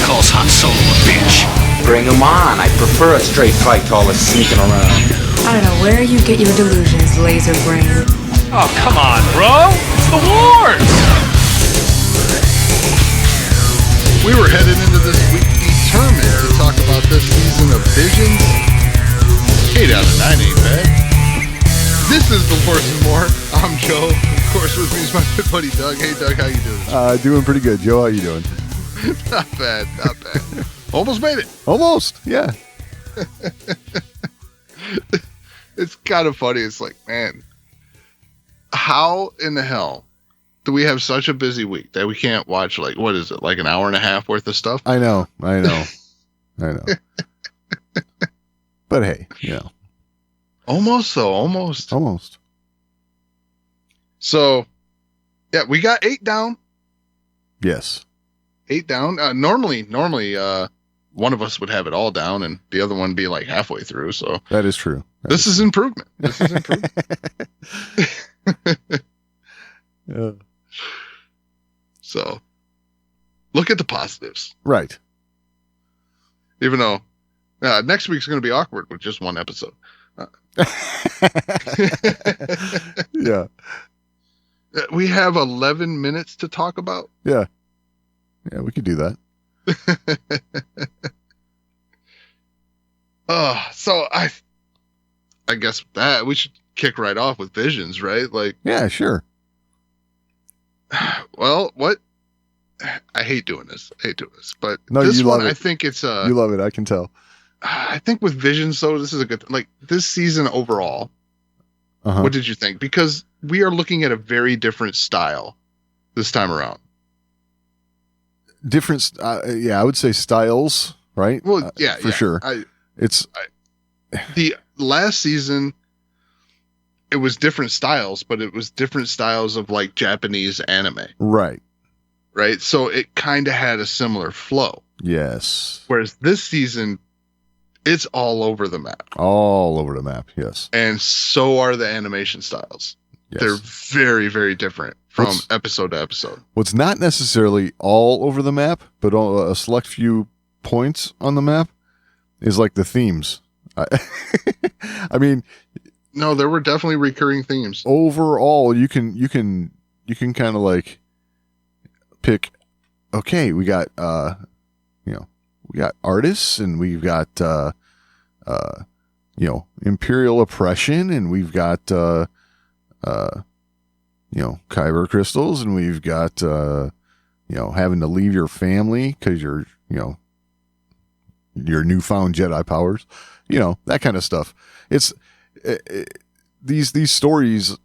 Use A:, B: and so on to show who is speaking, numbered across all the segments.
A: calls Han Solo a bitch.
B: Bring him on. I prefer a straight fight to all this sneaking around.
C: I don't know where you get your delusions, laser brain.
A: Oh, come on, bro. It's the wars.
D: We were headed into this week determined to talk about this season of Visions. 8 out of 9 ain't bad. This is The Horse and More. I'm Joe. Of course, with me is my good buddy Doug. Hey, Doug, how you doing?
E: Doing pretty good. Joe, how you doing?
D: Not bad, not bad. Almost made it.
E: Almost, yeah.
D: It's kind of funny. It's like, man, how in the hell do we have such a busy week that we can't watch, like, what is it, like an hour and a half worth of stuff?
E: I know. But hey,
D: Almost, though. Almost. So, yeah, we got 8 down.
E: Yes.
D: 8 down. Normally, one of us would have it all down and the other one be like halfway through. So
E: that is true.
D: This is improvement.
E: Yeah.
D: So look at the positives.
E: Right.
D: Even though next week's going to be awkward with just one episode.
E: Yeah.
D: We have 11 minutes to talk about.
E: Yeah. Yeah, we could do that.
D: So I guess with that we should kick right off with Visions, right? Like,
E: yeah, sure.
D: Well, what? I hate doing this, but
E: no,
D: this
E: you
D: one,
E: love it.
D: I think it's
E: you love it. I can tell.
D: I think with Visions, though, this is a good, like, this season overall.
E: Uh-huh.
D: What did you think? Because we are looking at a very different style this time around.
E: Different, I would say styles, right?
D: Well,
E: for sure.
D: The last season, it was different styles, but it was different styles of like Japanese anime.
E: Right.
D: So it kind of had a similar flow.
E: Yes.
D: Whereas this season, it's all over the map.
E: All over the map, yes.
D: And so are the animation styles.
E: Yes.
D: They're very, very different from episode to episode.
E: What's not necessarily all over the map, but a select few points on the map is like the themes. I mean,
D: no, there were definitely recurring themes.
E: Overall, you can kind of like pick. Okay, we got we got artists, and we've got imperial oppression, and we've got kyber crystals, and we've got having to leave your family because you're your newfound Jedi powers, that kind of stuff. It's these stories.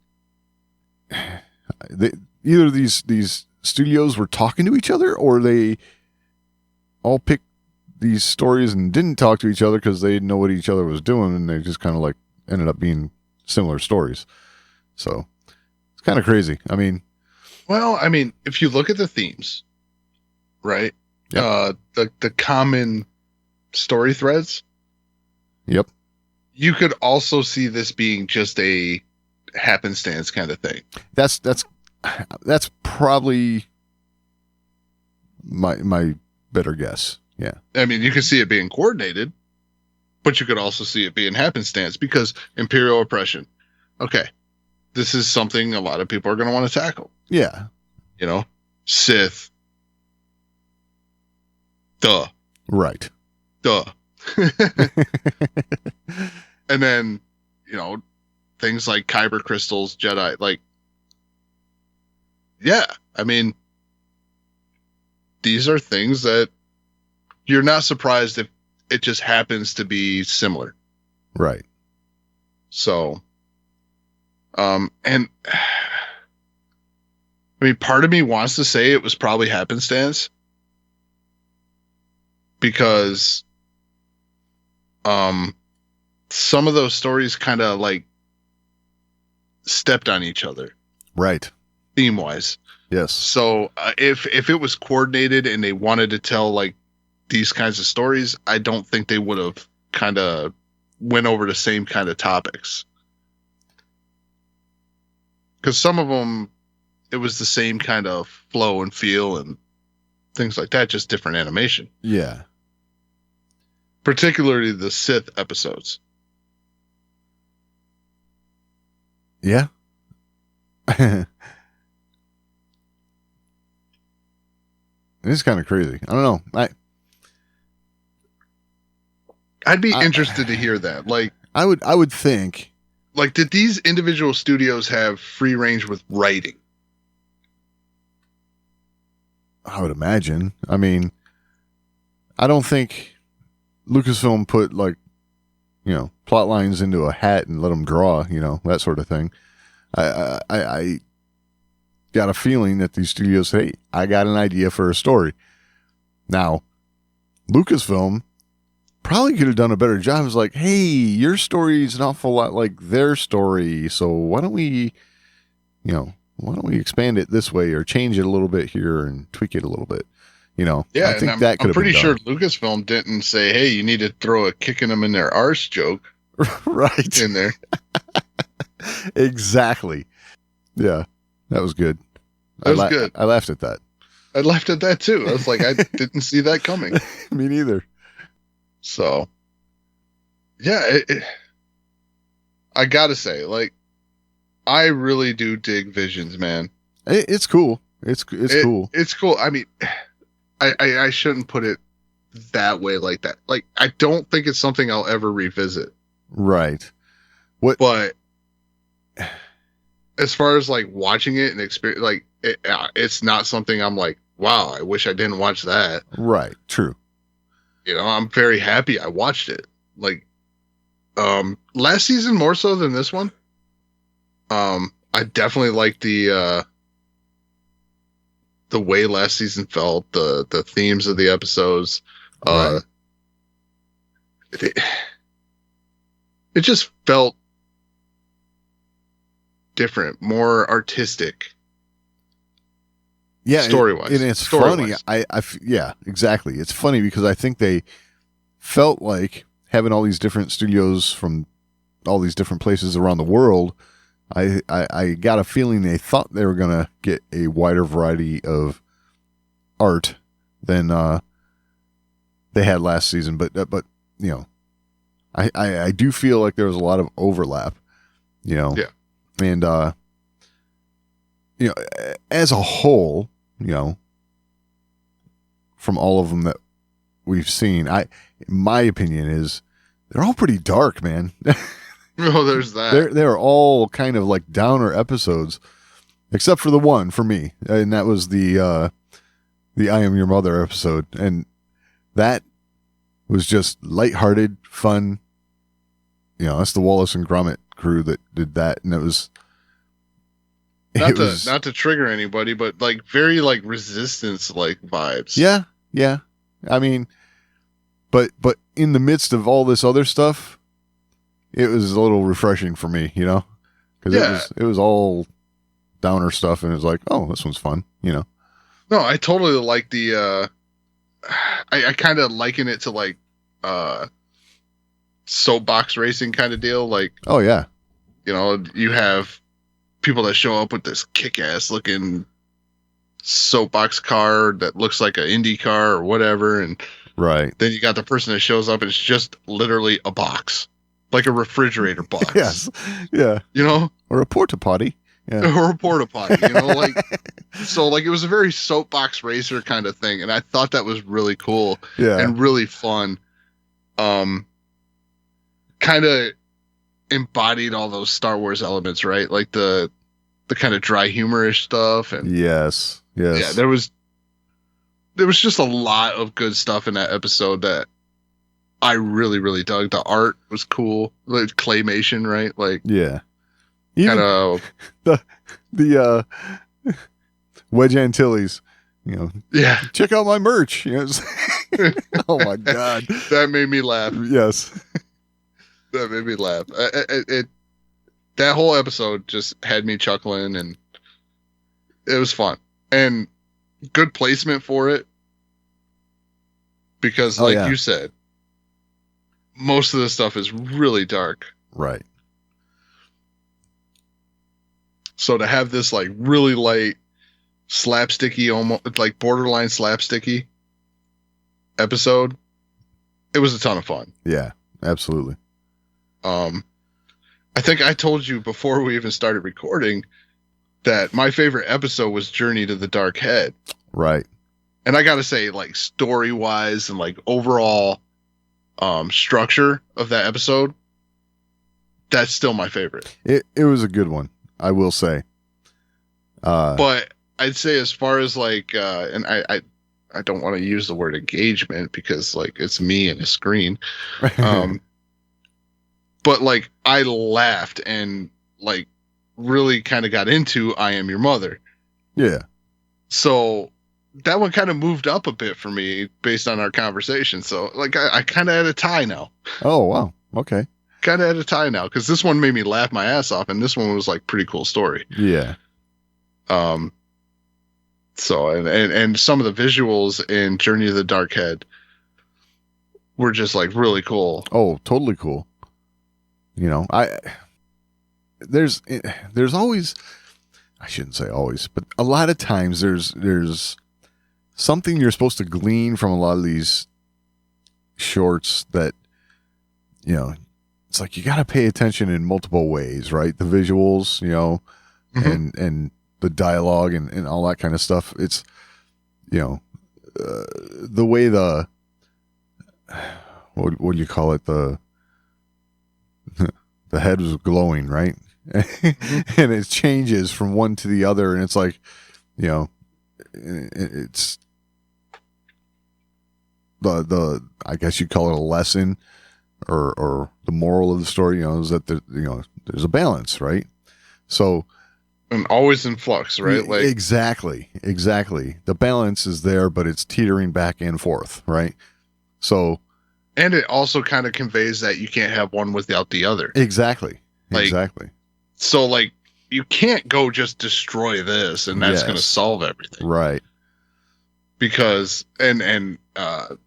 E: Either these studios were talking to each other, or they all picked these stories and didn't talk to each other because they didn't know what each other was doing, and they just kind of like ended up being similar stories. So it's kind of crazy. I mean,
D: if you look at the themes, right?
E: Yep.
D: The common story threads.
E: Yep.
D: You could also see this being just a happenstance kind of thing.
E: That's probably my better guess. Yeah.
D: I mean, you could see it being coordinated, but you could also see it being happenstance because imperial oppression. Okay. This is something a lot of people are going to want to tackle.
E: Yeah.
D: Sith. Duh.
E: Right.
D: Duh. And then, things like kyber crystals, Jedi, like, yeah, I mean, these are things that you're not surprised if it just happens to be similar.
E: Right.
D: So, and I mean, part of me wants to say it was probably happenstance because, some of those stories kind of like stepped on each other.
E: Right.
D: Theme wise.
E: Yes.
D: So if it was coordinated and they wanted to tell like these kinds of stories, I don't think they would have kind of went over the same kind of topics. Because some of them, it was the same kind of flow and feel, and things like that, just different animation.
E: Yeah.
D: Particularly the Sith episodes.
E: Yeah. It's kind of crazy. I don't know.
D: I'd be interested to hear that. Like,
E: I would think.
D: Like, did these individual studios have free range with writing?
E: I would imagine. I mean, I don't think Lucasfilm put plot lines into a hat and let them draw, that sort of thing. I got a feeling that these studios say, hey, I got an idea for a story. Now, Lucasfilm probably could have done a better job. It's like, hey, your story is an awful lot like their story, so why don't we expand it this way or change it a little bit here and tweak it a little bit?
D: Yeah,
E: I think that could have been done.
D: I'm pretty sure Lucasfilm didn't say, hey, you need to throw a kicking them in their arse joke
E: right
D: in there.
E: Exactly. Yeah, that was good.
D: That was good.
E: I laughed at that.
D: I laughed at that too. I was like, I didn't see that coming.
E: Me neither.
D: So, yeah, I gotta say, like, I really do dig Visions, man.
E: It's cool. It's cool.
D: It's cool. I mean, I shouldn't put it that way like that. Like, I don't think it's something I'll ever revisit.
E: Right.
D: But as far as like watching it and experience, like it's not something I'm like, wow, I wish I didn't watch that.
E: Right. True.
D: I'm very happy I watched it. Like, last season more so than this one. I definitely like the way last season felt, the themes of the episodes.
E: Right.
D: It just felt different, more artistic.
E: Yeah,
D: story-wise.
E: And it's funny. Yeah, exactly. It's funny because I think they felt like having all these different studios from all these different places around the world. I got a feeling they thought they were going to get a wider variety of art than they had last season. But I do feel like there was a lot of overlap,
D: Yeah.
E: And, as a whole, from all of them that we've seen, my opinion is they're all pretty dark, man.
D: Oh, there's that.
E: They're all kind of like downer episodes, except for the one for me, and that was the I Am Your Mother episode, and that was just lighthearted, fun. That's the Wallace and Gromit crew that did that, and it was
D: not to trigger anybody, but like very like Resistance like vibes.
E: Yeah. I mean, but in the midst of all this other stuff, it was a little refreshing for me, because it was all downer stuff, and it was like, oh, this one's fun,
D: No, I totally like the. I kind of liken it to like soapbox racing kind of deal, like.
E: Oh yeah.
D: You have people that show up with this kick-ass looking soapbox car that looks like an Indy car or whatever, and
E: right.
D: Then you got the person that shows up and it's just literally a box, like a refrigerator box.
E: Yes, yeah.
D: Or
E: a porta potty. Yeah.
D: Or a porta potty. Like so. Like it was a very soapbox racer kind of thing, and I thought that was really cool.
E: Yeah.
D: And really fun. Kind of embodied all those Star Wars elements, right? Like the kind of dry humorish stuff, and
E: yes,
D: yeah, there was just a lot of good stuff in that episode that I really, really dug. The art was cool, like claymation, right? Like
E: yeah,
D: kind of
E: the Wedge Antilles,
D: yeah.
E: Check out my merch. Oh my god,
D: that made me laugh.
E: Yes.
D: That made me laugh. That whole episode just had me chuckling, and it was fun and good placement for it. Because, like you said, most of the stuff is really dark.
E: Right.
D: So to have this like really light slapsticky, almost like borderline slapsticky episode. It was a ton of fun.
E: Yeah, absolutely.
D: I think I told you before we even started recording that my favorite episode was Journey to the Dark Head.
E: Right.
D: And I got to say, like, story-wise and, like, overall structure of that episode, that's still my favorite.
E: It was a good one, I will say.
D: But I'd say as far as, like, and I don't want to use the word engagement because, like, it's me and a screen. But, like, I laughed and, like, really kind of got into I Am Your Mother.
E: Yeah.
D: So that one kind of moved up a bit for me based on our conversation. So, like, I kind of had a tie now.
E: Oh, wow. Okay.
D: Kind of had a tie now because this one made me laugh my ass off, and this one was, like, pretty cool story.
E: Yeah.
D: So, and some of the visuals in Journey to the Dark Head were just, like, really cool.
E: Oh, totally cool. You know, there's always, I shouldn't say always, but a lot of times there's something you're supposed to glean from a lot of these shorts that, you know, it's like you got to pay attention in multiple ways, right? The visuals, you know, and the dialogue and all that kind of stuff. It's, you know, the way what do you call it? The head was glowing, right? And it changes from one to the other, and it's like, you know, it's the I guess you call it a lesson or the moral of the story, you know, is that there's a balance, right? So,
D: and always in flux, right? Like
E: exactly. The balance is there, but it's teetering back and forth, right? So,
D: and it also kind of conveys that you can't have one without the other.
E: Exactly.
D: Like,
E: exactly.
D: So, like, you can't go just destroy this and that's going to solve everything.
E: Right.
D: Because, and the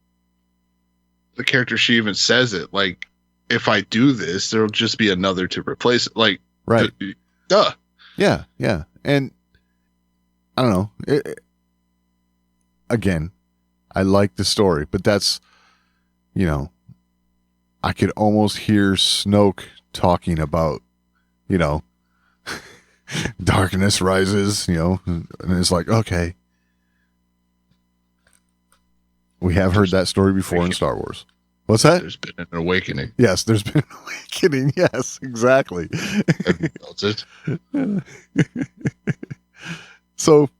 D: character, she even says it, like, if I do this, there'll just be another to replace it. Like,
E: right.
D: Duh.
E: Yeah. Yeah. And I don't know. Again, I like the story, but that's, you know, I could almost hear Snoke talking about, you know, darkness rises, you know, and it's like, okay, we have heard that story before in Star Wars. What's that?
D: There's been an awakening.
E: Yes, there's been an awakening. Yes, exactly.
D: That's it.
E: So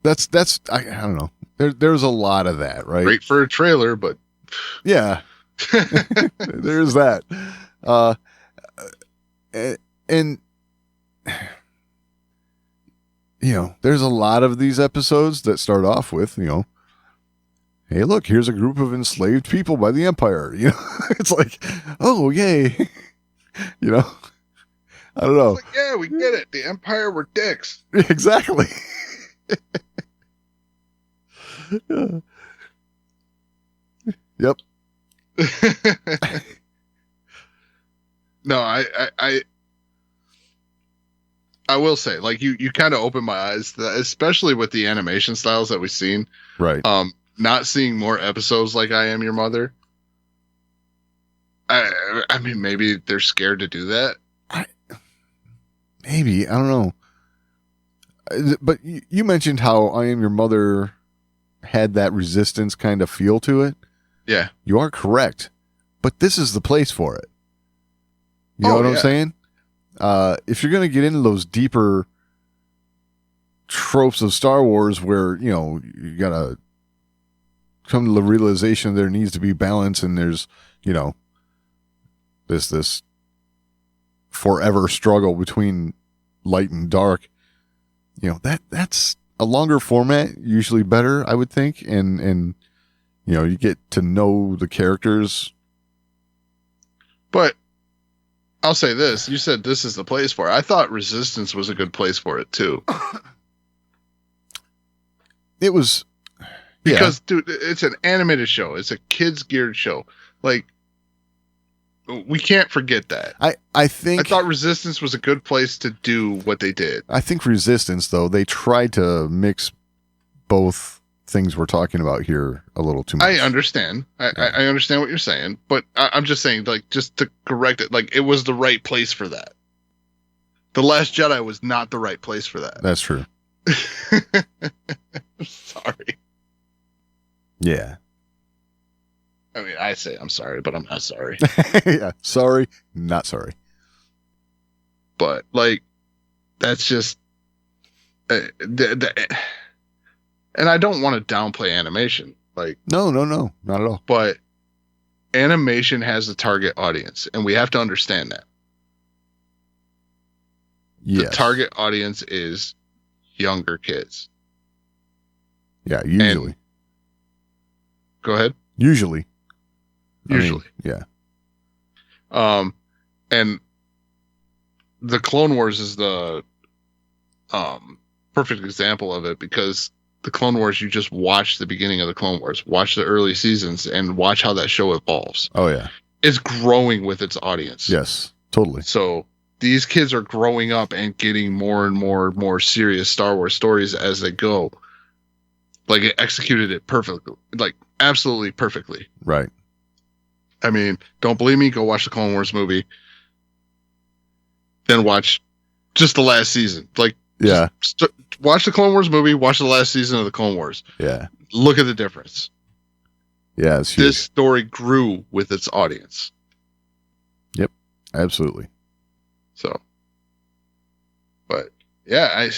E: that's I don't know. There's a lot of that, right?
D: Great for a trailer, but
E: yeah, there's that. And you know, there's a lot of these episodes that start off with, you know, hey, look, here's a group of enslaved people by the Empire. You know, it's like, oh, yay. You know, I don't know.
D: It's like, yeah, we get it. The Empire were dicks.
E: Exactly. Yep.
D: No, I will say, like, you kind of opened my eyes to that, especially with the animation styles that we've seen.
E: Right.
D: Not seeing more episodes like I Am Your Mother. I mean, maybe they're scared to do that.
E: Maybe, I don't know. But you mentioned how I Am Your Mother had that resistance kind of feel to it.
D: Yeah.
E: You are correct. But this is the place for it. You know what I'm saying? If you're going to get into those deeper tropes of Star Wars where, you know, you got to come to the realization there needs to be balance and there's, you know, this forever struggle between light and dark, you know, that's a longer format, usually better, I would think. And, you know, you get to know the characters.
D: But I'll say this, you said this is the place for it. I thought Resistance was a good place for it too.
E: It was,
D: because dude, it's an animated show. It's a kids geared show. Like, we can't forget that.
E: I think
D: I thought Resistance was a good place to do what they did.
E: I think Resistance, though, they tried to mix both things we're talking about here a little too much.
D: I understand. I understand what you're saying, but I'm just saying, like, just to correct it, like, it was the right place for that. The Last Jedi was not the right place for that.
E: That's true.
D: Sorry.
E: Yeah.
D: I mean, I say I'm sorry, but I'm not sorry.
E: Yeah. Sorry, not sorry.
D: But, like, that's just... and I don't want to downplay animation, like,
E: No, not at all.
D: but animation has a target audience, and we have to understand that.
E: Yes.
D: The target audience is younger kids.
E: Yeah, usually.
D: Go ahead.
E: Usually.
D: Usually.
E: Yeah.
D: And the Clone Wars is the perfect example of it, because the Clone Wars, you just watch the beginning of the Clone Wars, watch the early seasons, and watch how that show evolves.
E: Oh, yeah.
D: It's growing with its audience.
E: Yes, totally.
D: So these kids are growing up and getting more and more serious Star Wars stories as they go. Like, it executed it perfectly, like, absolutely perfectly.
E: Right.
D: I mean, don't believe me? Go watch the Clone Wars movie. Then watch just the last season. Like,
E: Yeah.
D: watch the Clone Wars movie, watch the last season of the Clone Wars.
E: Yeah.
D: Look at the difference.
E: Yeah, it's huge.
D: This story grew with its audience.
E: Yep. Absolutely.
D: So, but yeah,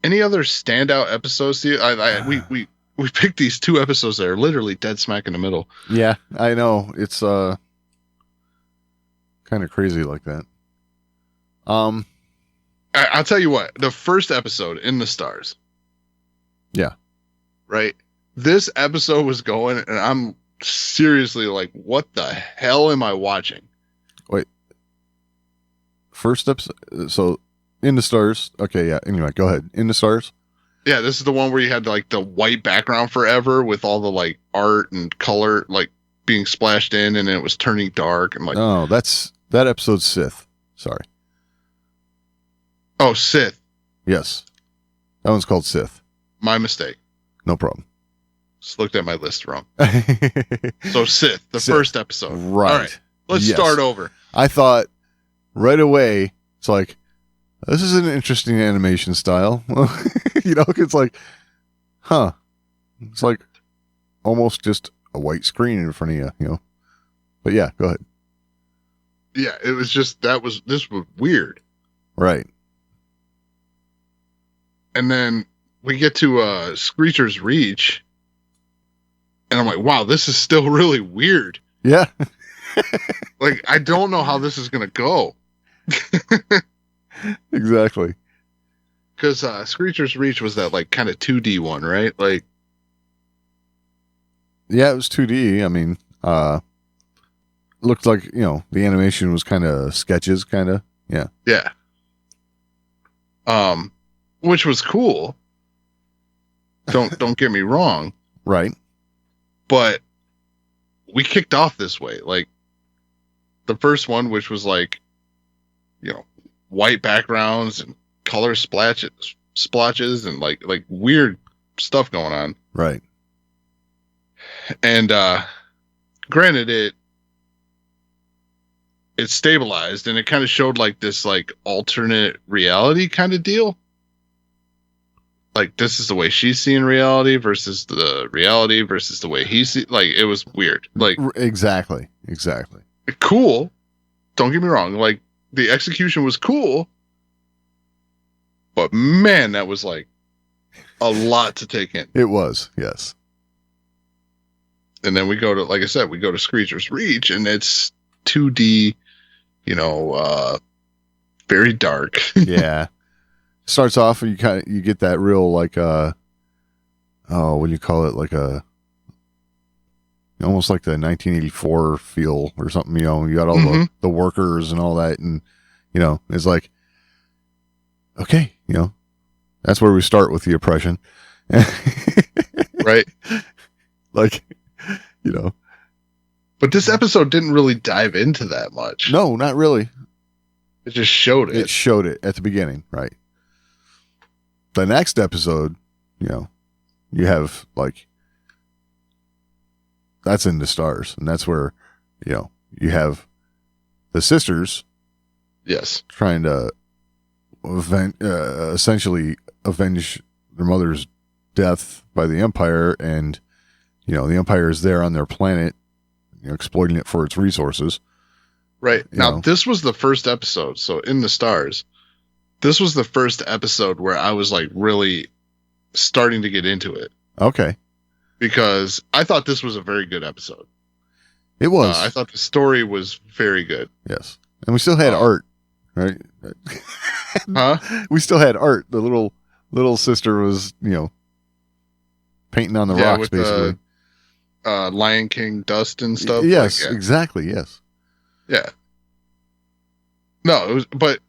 D: any other standout episodes to you? We picked these 2 episodes that are literally dead smack in the middle.
E: Yeah, I know. It's kind of crazy like that.
D: I'll tell you what, the first episode, In the Stars.
E: Yeah.
D: Right? This episode was going, and I'm seriously like, what the hell am I watching?
E: Wait. First episode. So, In the Stars. Okay, yeah. Anyway, go ahead. In the Stars.
D: Yeah, this is the one where you had like the white background forever with all the like art and color like being splashed in, and then it was turning dark and like.
E: Oh, that episode's Sith. Sorry.
D: Oh, Sith.
E: Yes. That one's called Sith.
D: My mistake.
E: No problem.
D: Just looked at my list wrong. So Sith, the
E: Sith.
D: first episode.
E: Right.
D: All right. Let's
E: Yes.
D: start over.
E: I thought right away, it's like, this is an interesting animation style. You know, it's like, huh. It's like almost just a white screen in front of you, you know. But yeah, go ahead.
D: Yeah, it was just this was weird.
E: Right.
D: And then we get to Screecher's Reach, and I'm like, wow, this is still really weird.
E: Yeah.
D: Like, I don't know how this is gonna go.
E: Exactly.
D: Because Screecher's Reach was that like kind of 2D one, right? Like,
E: Yeah, it was 2D. I mean, looked like, you know, the animation was kind of sketches, kind of. Yeah.
D: yeah. Which was cool. Don't get me wrong,
E: Right.
D: but we kicked off this way. Like, the first one, which was like, you know, white backgrounds and color splotches and like weird stuff going on.
E: Right.
D: And granted, it stabilized, and it kind of showed like this like alternate reality kind of deal. Like, this is the way she's seeing reality versus the reality versus the way he sees. Like, it was weird. Like,
E: Exactly.
D: cool. Don't get me wrong. Like, the execution was cool, but man, that was like a lot to take in.
E: It was. Yes.
D: And then we go to, like I said, we go to Screecher's Reach, and it's 2D, you know, very dark.
E: Yeah. Starts off and you get that real like what do you call it, like almost like the 1984 feel or something, you know. You got all the workers and all that, and you know, it's like, okay, you know, that's where we start with the oppression.
D: Right.
E: Like, you know,
D: But this episode didn't really dive into that much.
E: No, not really.
D: It just showed it.
E: It showed it at the beginning, right? The next episode, you have like that's in the stars, and that's where you have the sisters
D: Yes.
E: trying to essentially avenge their mother's death by the Empire, and the Empire is there on their planet, exploiting it for its resources.
D: Right.
E: You
D: Now,
E: know.
D: this was the first episode. So, in the stars, this was the first episode where I was like really starting to get into it
E: Okay,
D: because I thought this was a very good episode.
E: it was
D: I thought the story was very good.
E: yes, and we still had art, right?
D: Huh?
E: We still had art. The little sister was painting on the
D: Yeah,
E: rocks,
D: with
E: basically.
D: Lion King dust and stuff.
E: Yes,
D: Like, yeah.
E: exactly. Yes.
D: Yeah. No, it was, but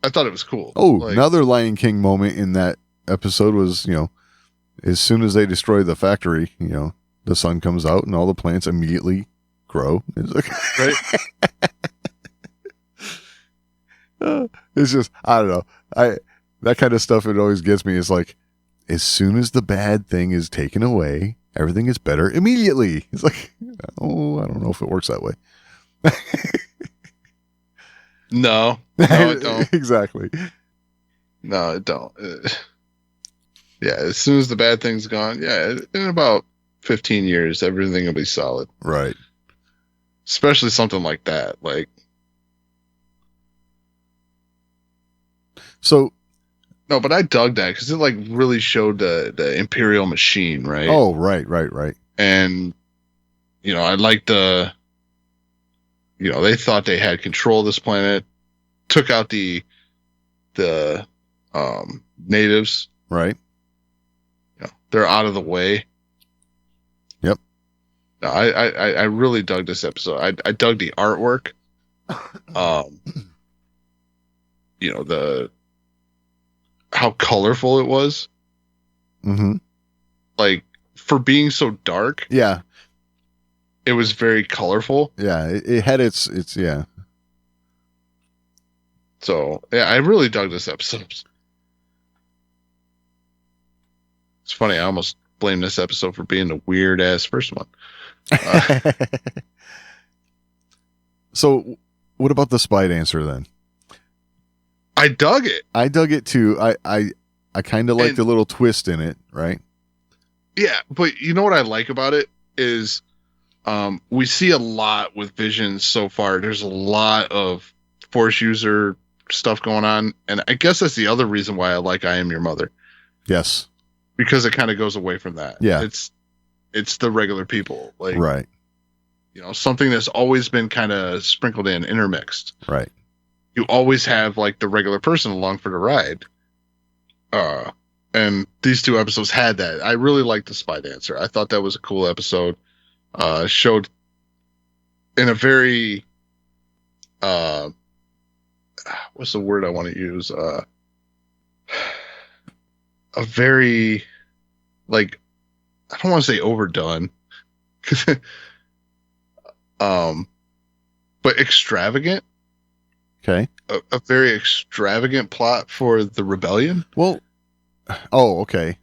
D: I thought it was cool.
E: Oh,
D: Like,
E: another Lion King moment in that episode was, as soon as they destroy the factory, the sun comes out and all the plants immediately grow. It's like,
D: right?
E: it's just, I don't know. That kind of stuff, it always gets me. It's like, as soon as the bad thing is taken away, everything is better immediately. It's like, oh, I don't know if it works that way.
D: No, it don't.
E: Exactly.
D: No, it don't. Yeah, as soon as the bad thing's gone, yeah, in about 15 years, everything will be solid.
E: Right.
D: Especially something like that. Like,
E: So,
D: no, but I dug that because it like really showed the Imperial machine, right?
E: oh, right.
D: And I like they thought they had control of this planet, took out the natives.
E: Right.
D: They're out of the way.
E: Yep.
D: No, I really dug this episode. I dug the artwork. How colorful it was.
E: Mm-hmm.
D: Like, for being so dark,
E: Yeah.
D: it was very colorful.
E: Yeah. It had its yeah.
D: So, yeah, I really dug this episode. It's funny, I almost blame this episode for being the weird ass first one.
E: So, what about the spy dancer then?
D: I dug it.
E: I dug it too. I kind of like
D: And-
E: the little twist in it, right?
D: Yeah, but you know what I like about it is we see a lot with Vision so far. There's a lot of Force user stuff going on, and I guess that's the other reason why I like I Am Your Mother,
E: Yes.
D: because it kind of goes away from that.
E: Yeah.
D: It's the regular people, like
E: Right.
D: Something that's always been kind of sprinkled in, intermixed.
E: Right.
D: You always have like the regular person along for the ride. And these two episodes had that. I really liked the spy dancer. I thought that was a cool episode. Showed in a very what's the word I want to use? A very, like, I don't want to say overdone. But extravagant.
E: Okay.
D: A very extravagant plot for the rebellion.
E: Well, oh, okay.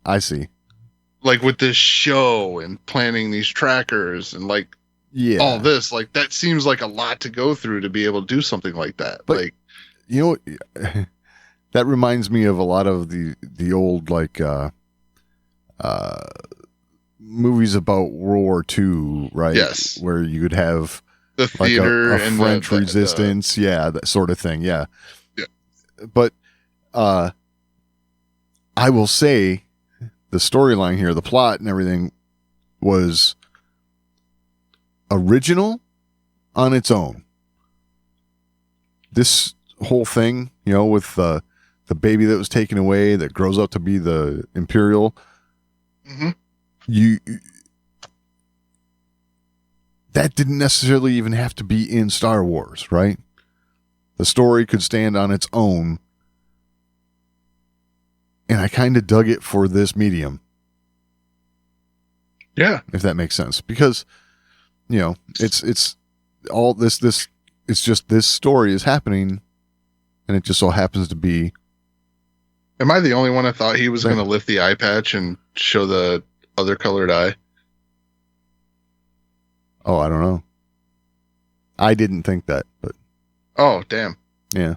E: I see.
D: Like with this show and planning these trackers and like
E: Yeah.
D: all this, like that seems like a lot to go through to be able to do something like that.
E: But-
D: like,
E: You know what? That reminds me of a lot of the old like movies about World War II, right?
D: Yes.
E: Where you would have
D: the
E: like
D: theater
E: a
D: and
E: French
D: the
E: resistance, yeah, that sort of thing, yeah.
D: Yeah.
E: But I will say the storyline here, the plot and everything was original on its own. This whole thing, with the baby that was taken away that grows up to be the Imperial,
D: Mhm.
E: that didn't necessarily even have to be in Star Wars, right? The story could stand on its own. And I kind of dug it for this medium,
D: Yeah.
E: if that makes sense. Because you know, it's all this it's just this story is happening, and it just so happens to be.
D: Am I the only one that thought he was going to lift the eye patch and show the other colored eye?
E: Oh, I don't know. I didn't think that, but
D: Oh, damn.
E: yeah.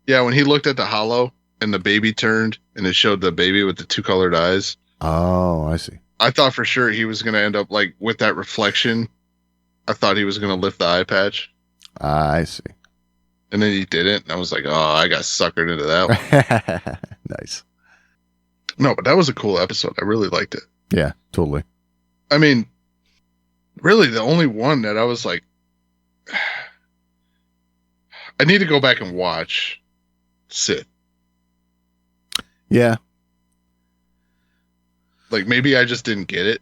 D: Yeah, when he looked at the hollow and the baby turned and it showed the baby with the two colored eyes,
E: Oh, I see.
D: I thought for sure he was going to end up like with that reflection. I thought he was going to lift the eye patch.
E: I see.
D: And then he didn't. And I was like, oh, I got suckered into that one.
E: Nice.
D: No, but that was a cool episode. I really liked it.
E: Yeah, totally.
D: I mean, really the only one that I was like, I need to go back and watch Sith.
E: Yeah.
D: Like maybe I just didn't get it.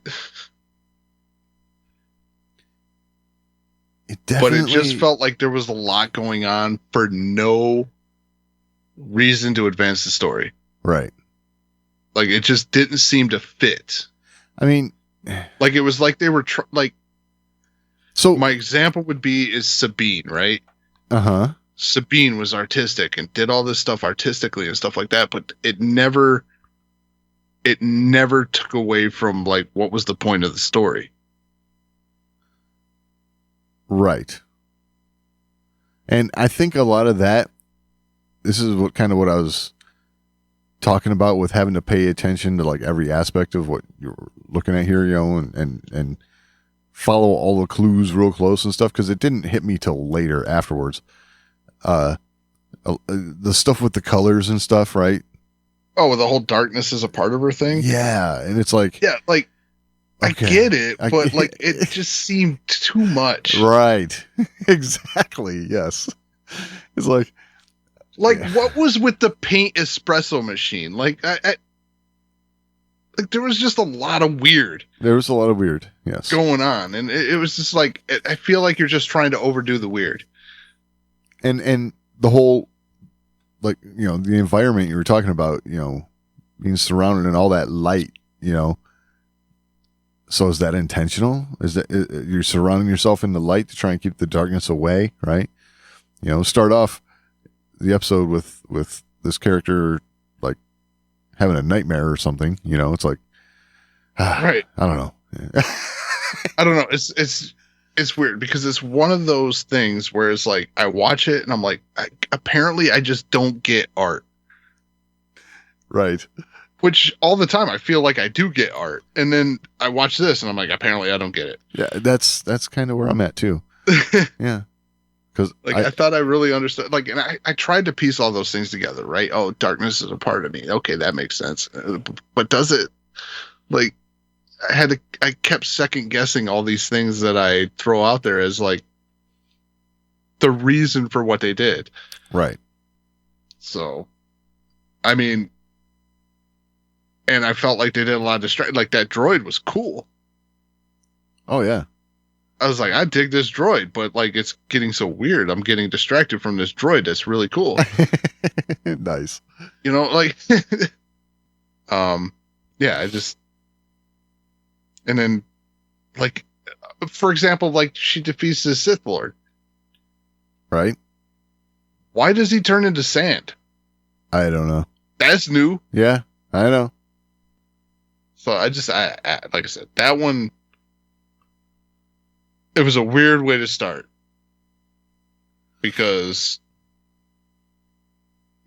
E: It definitely,
D: But it just felt like there was a lot going on for no reason to advance the story.
E: right.
D: Like it just didn't seem to fit.
E: I mean,
D: Like it was like they were like
E: so
D: my example would be is Sabine, right?
E: uh-huh.
D: Sabine was artistic and did all this stuff artistically and stuff like that, but it never took away from like what was the point of the story.
E: Right. And I think a lot of that, this is what I was talking about with having to pay attention to like every aspect of what you're looking at here, you know, and follow all the clues real close and stuff, because it didn't hit me till later afterwards. The stuff with the colors and stuff, right?
D: Oh, well, the whole darkness is a part of her thing.
E: Yeah, and it's like,
D: Yeah, like
E: okay.
D: I get it,
E: I
D: but
E: get
D: like
E: it.
D: it just seemed too much.
E: Right. Exactly. Yes. It's like,
D: Like
E: yeah.
D: what was with the paint espresso machine? Like I like there was just a lot of weird
E: there was a lot of weird. Yes.
D: going on, and it was just like I feel like you're just trying to overdo the weird.
E: And the whole, like, you know, the environment you were talking about, you know, being surrounded in all that light, you know. So is that intentional? Is that you're surrounding yourself in the light to try and keep the darkness away, right? You know, start off the episode with this character like having a nightmare or something, you know. It's like,
D: Right.
E: I don't know.
D: I don't know. It's weird because it's one of those things where it's like I watch it and I'm like, apparently I just don't get art.
E: Right.
D: Which all the time I feel like I do get art, and then I watch this and I'm like, apparently I don't get it.
E: Yeah, that's kind of where I'm at too. Yeah. Because
D: Like I thought I really understood. Like, and I tried to piece all those things together, right? Oh, darkness is a part of me. Okay, that makes sense. But does it? Like, I kept second guessing all these things that I throw out there as like the reason for what they did.
E: right.
D: So, I mean, and I felt like they did a lot of distract. Like that droid was cool.
E: Oh yeah.
D: I was like, I dig this droid, but like it's getting so weird. I'm getting distracted from this droid that's really cool.
E: Nice.
D: You know, like, yeah, I just, and then, like, for example, like she defeats the Sith Lord.
E: Right.
D: Why does he turn into sand?
E: I don't know.
D: That's new.
E: Yeah, I know.
D: So I just, I like I said, that one, it was a weird way to start because,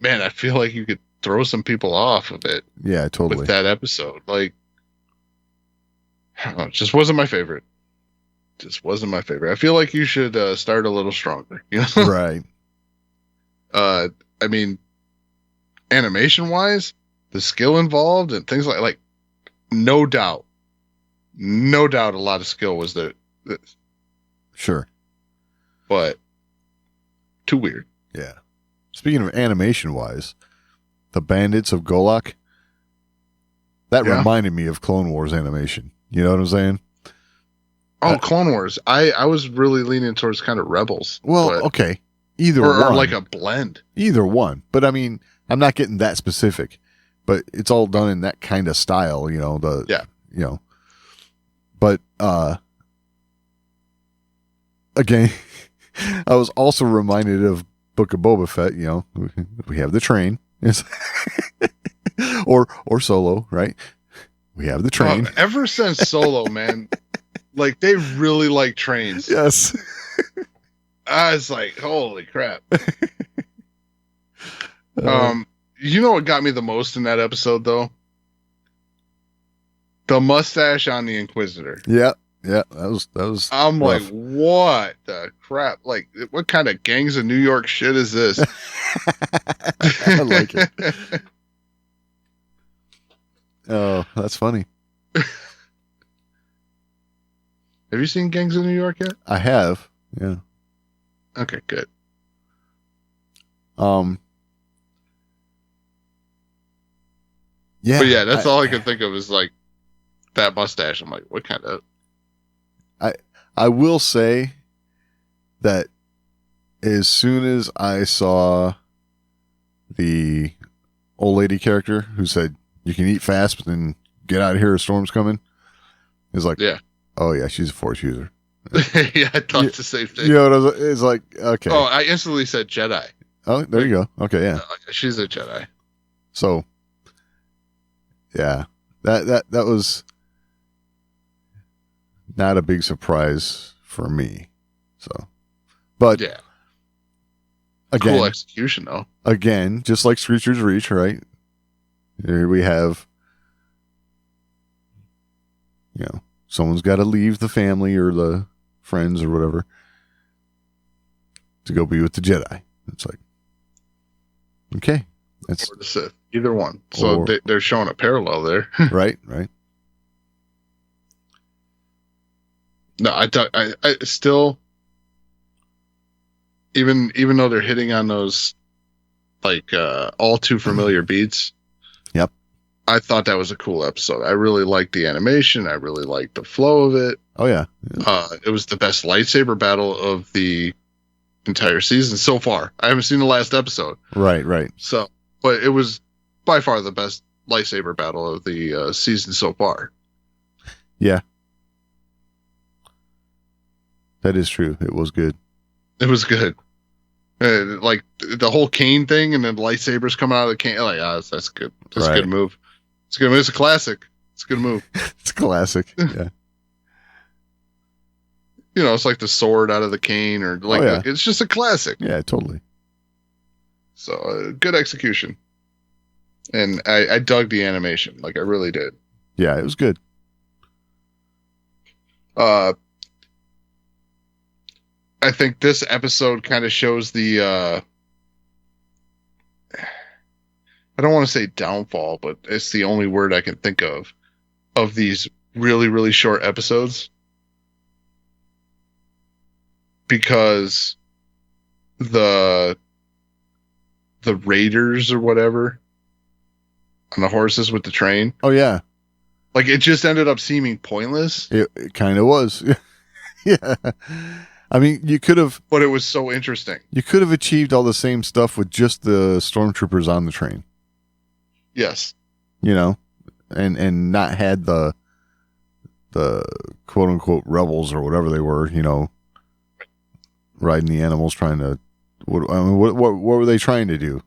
D: man, I feel like you could throw some people off of it
E: Yeah, totally.
D: with that episode. Like, I don't know, it just wasn't my favorite. Just wasn't my favorite. I feel like you should start a little stronger. You know?
E: Right.
D: I mean, animation wise, the skill involved and things like no doubt, a lot of skill was there.
E: Sure.
D: But too weird.
E: Yeah. Speaking of animation wise, the Bandits of Golak, that
D: Yeah.
E: reminded me of Clone Wars animation. You know what I'm saying?
D: Oh, Clone Wars. I was really leaning towards kind of Rebels.
E: Well,
D: but,
E: okay. Either
D: or
E: one.
D: like a blend.
E: Either one. But I mean, I'm not getting that specific. But it's all done in that kind of style, you know,
D: Yeah.
E: you know. But again, I was also reminded of Book of Boba Fett. We have the train, or Solo, right? We have the train.
D: Ever since Solo, man, like they really like trains.
E: Yes.
D: I was like, holy crap. You know what got me the most in that episode, though? The mustache on the Inquisitor.
E: Yeah. That was.
D: I'm
E: rough.
D: like, what the crap? Like, what kind of Gangs of New York shit is this?
E: I like it. Oh, that's funny.
D: Have you seen Gangs of New York yet?
E: I have. Yeah.
D: Okay, good.
E: Yeah.
D: But yeah, that's all I could think of is like that mustache. I'm like, what kind of?
E: I will say that as soon as I saw the old lady character who said, "You can eat fast, but then get out of here, a storm's coming," it's like,
D: yeah.
E: Oh yeah, she's a Force user.
D: Yeah, I thought the same thing.
E: You know what I was, it's like, okay.
D: Oh, I instantly said Jedi.
E: Oh, there you go. Okay, yeah.
D: She's a Jedi.
E: So, yeah, that was not a big surprise for me. So, but
D: yeah,
E: again,
D: cool execution though.
E: Again, just like Screecher's Reach, right? Here we have, someone's got to leave the family or the friends or whatever to go be with the Jedi. It's like, okay, that's
D: or the Sith, either one. So they're showing a parallel there.
E: right.
D: No, I still, even though they're hitting on those like all too familiar beats.
E: Yep.
D: I thought that was a cool episode. I really liked the animation. I really liked the flow of it.
E: Oh yeah.
D: It was the best lightsaber battle of the entire season so far. I haven't seen the last episode.
E: Right.
D: So, but it was by far the best lightsaber battle of the season so far.
E: Yeah. That is true. It was good.
D: It was good. Like the whole cane thing, and then lightsabers coming out of the cane. Like, that's good. That's a good move. It's a good move. It's a classic. It's a good move.
E: It's classic. Yeah.
D: It's like the sword out of the cane, or like it's just a classic.
E: Yeah, totally.
D: So good execution, and I dug the animation. Like I really did.
E: Yeah, it was good.
D: I think this episode kind of shows the I don't want to say downfall, but it's the only word I can think of these really, really short episodes. Because the raiders or whatever on the horses with the train.
E: Oh yeah.
D: Like it just ended up seeming pointless.
E: It kind of was. Yeah. I mean, you could have,
D: but it was so interesting.
E: You could have achieved all the same stuff with just the stormtroopers on the train.
D: Yes.
E: And not had the quote unquote rebels or whatever they were, riding the animals trying to, what were they trying to do?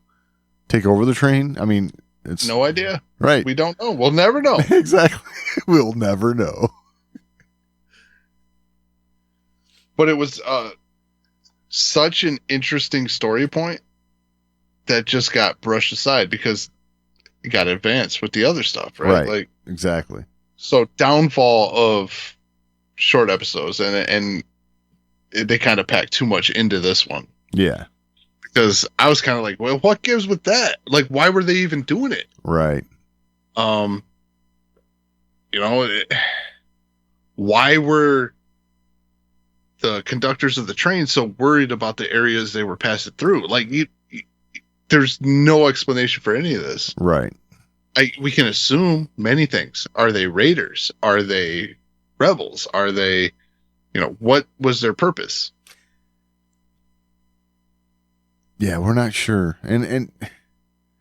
E: Take over the train? I mean, it's
D: no idea.
E: Right.
D: We don't know. We'll never know.
E: Exactly. We'll never know.
D: But it was such an interesting story point that just got brushed aside because it got advanced with the other stuff, right? Like
E: exactly.
D: So downfall of short episodes, and they kind of packed too much into this one.
E: Yeah.
D: Because I was kind of like, well, what gives with that? Like, why were they even doing it?
E: Right.
D: Why were the conductors of the train so worried about the areas they were passing through? Like, there's no explanation for any of this.
E: Right.
D: We can assume many things. Are they raiders? Are they rebels? Are they, what was their purpose?
E: Yeah, we're not sure. And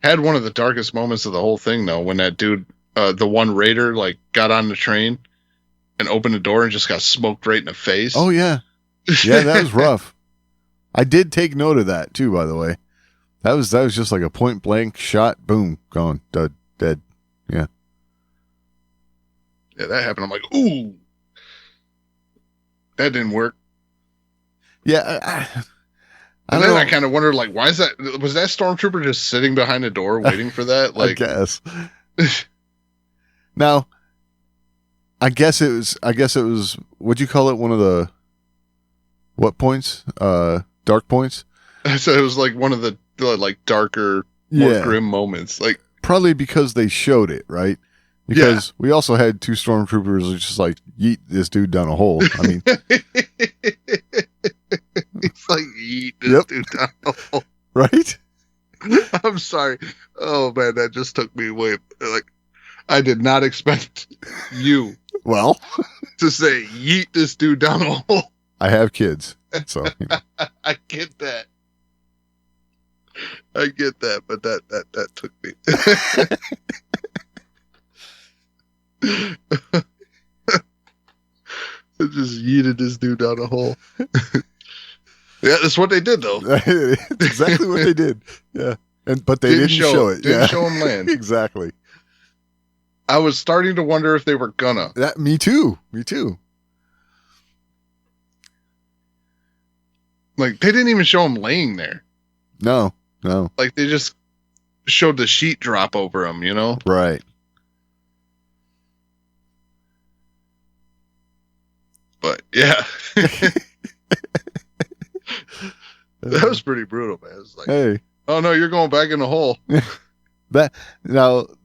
D: had one of the darkest moments of the whole thing, though, when that dude, the one raider, like got on the train and opened the door and just got smoked right in the face.
E: Oh yeah. Yeah, that was rough. I did take note of that too, by the way. That was just like a point blank shot. Boom, gone, dead. Yeah.
D: Yeah, that happened. I'm like, ooh, that didn't work.
E: Yeah.
D: And
E: don't
D: then
E: know.
D: I kind of wondered, like, why is that? Was that stormtrooper just sitting behind a door waiting for that?
E: I
D: Like,
E: guess. Now, I guess it was. What'd you call it? One of the what points? Dark points.
D: so it was like one of the like darker, more grim moments. Like,
E: probably because they showed it, right? Because we also had two stormtroopers who just like yeet this dude down a hole. I mean,
D: it's like yeet this dude down the hole.
E: Right?
D: I'm sorry. Oh man, that just took me away. Like, I did not expect you
E: Well,
D: to say yeet this dude down the hole.
E: I have kids, so you know.
D: I get that. But that took me. It just yeeted this dude down a hole. Yeah, that's what they did, though.
E: It's exactly what they did. Yeah, but they didn't show it.
D: Didn't show him land.
E: Exactly.
D: I was starting to wonder if they were gonna.
E: Me too.
D: Like, they didn't even show him laying there.
E: No.
D: Like, they just showed the sheet drop over him, you know?
E: Right.
D: But yeah. That was pretty brutal, man. It's like,
E: Hey,
D: oh no, you're going back in the hole.
E: that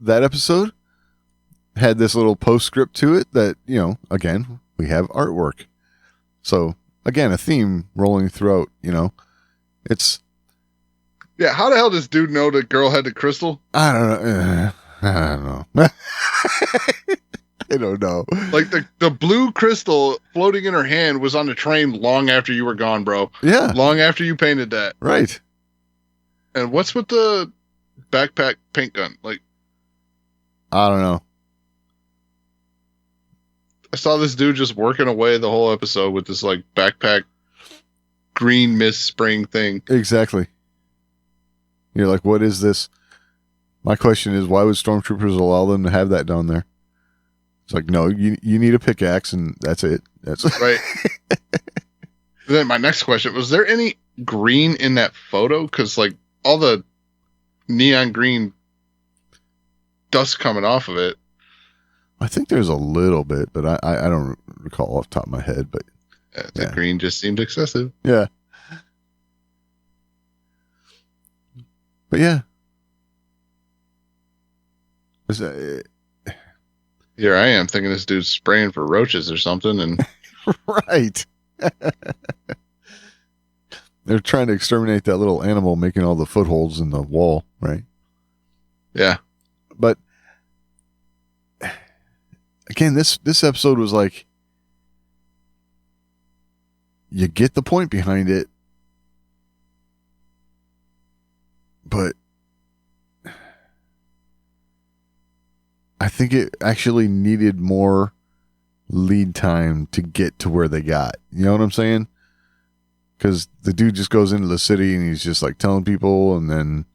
E: episode had this little postscript to it that, you know, again, we have artwork. So again, a theme rolling throughout, you know. It's
D: Yeah, how the hell does dude know the girl had the crystal?
E: I don't know. I don't know.
D: Like, the blue crystal floating in her hand was on the train long after you were gone, bro.
E: Yeah.
D: Long after you painted that.
E: Right.
D: And what's with the backpack paint gun? Like,
E: I don't know.
D: I saw this dude just working away the whole episode with this, like, backpack green mist spring thing.
E: Exactly. You're like, what is this? My question is, why would stormtroopers allow them to have that down there? It's like, no, you need a pickaxe and that's it. That's
D: Right. Then my next question, was there any green in that photo? Because, like, all the neon green dust coming off of it.
E: I think there's a little bit, but I don't recall off the top of my head. But
D: The green just seemed excessive.
E: yeah. But yeah.
D: Here I am thinking this dude's spraying for roaches or something, and
E: Right. They're trying to exterminate that little animal making all the footholds in the wall, right?
D: yeah.
E: But again, this episode was like, you get the point behind it, but I think it actually needed more lead time to get to where they got. You know what I'm saying? Because the dude just goes into the city and he's just like telling people, and then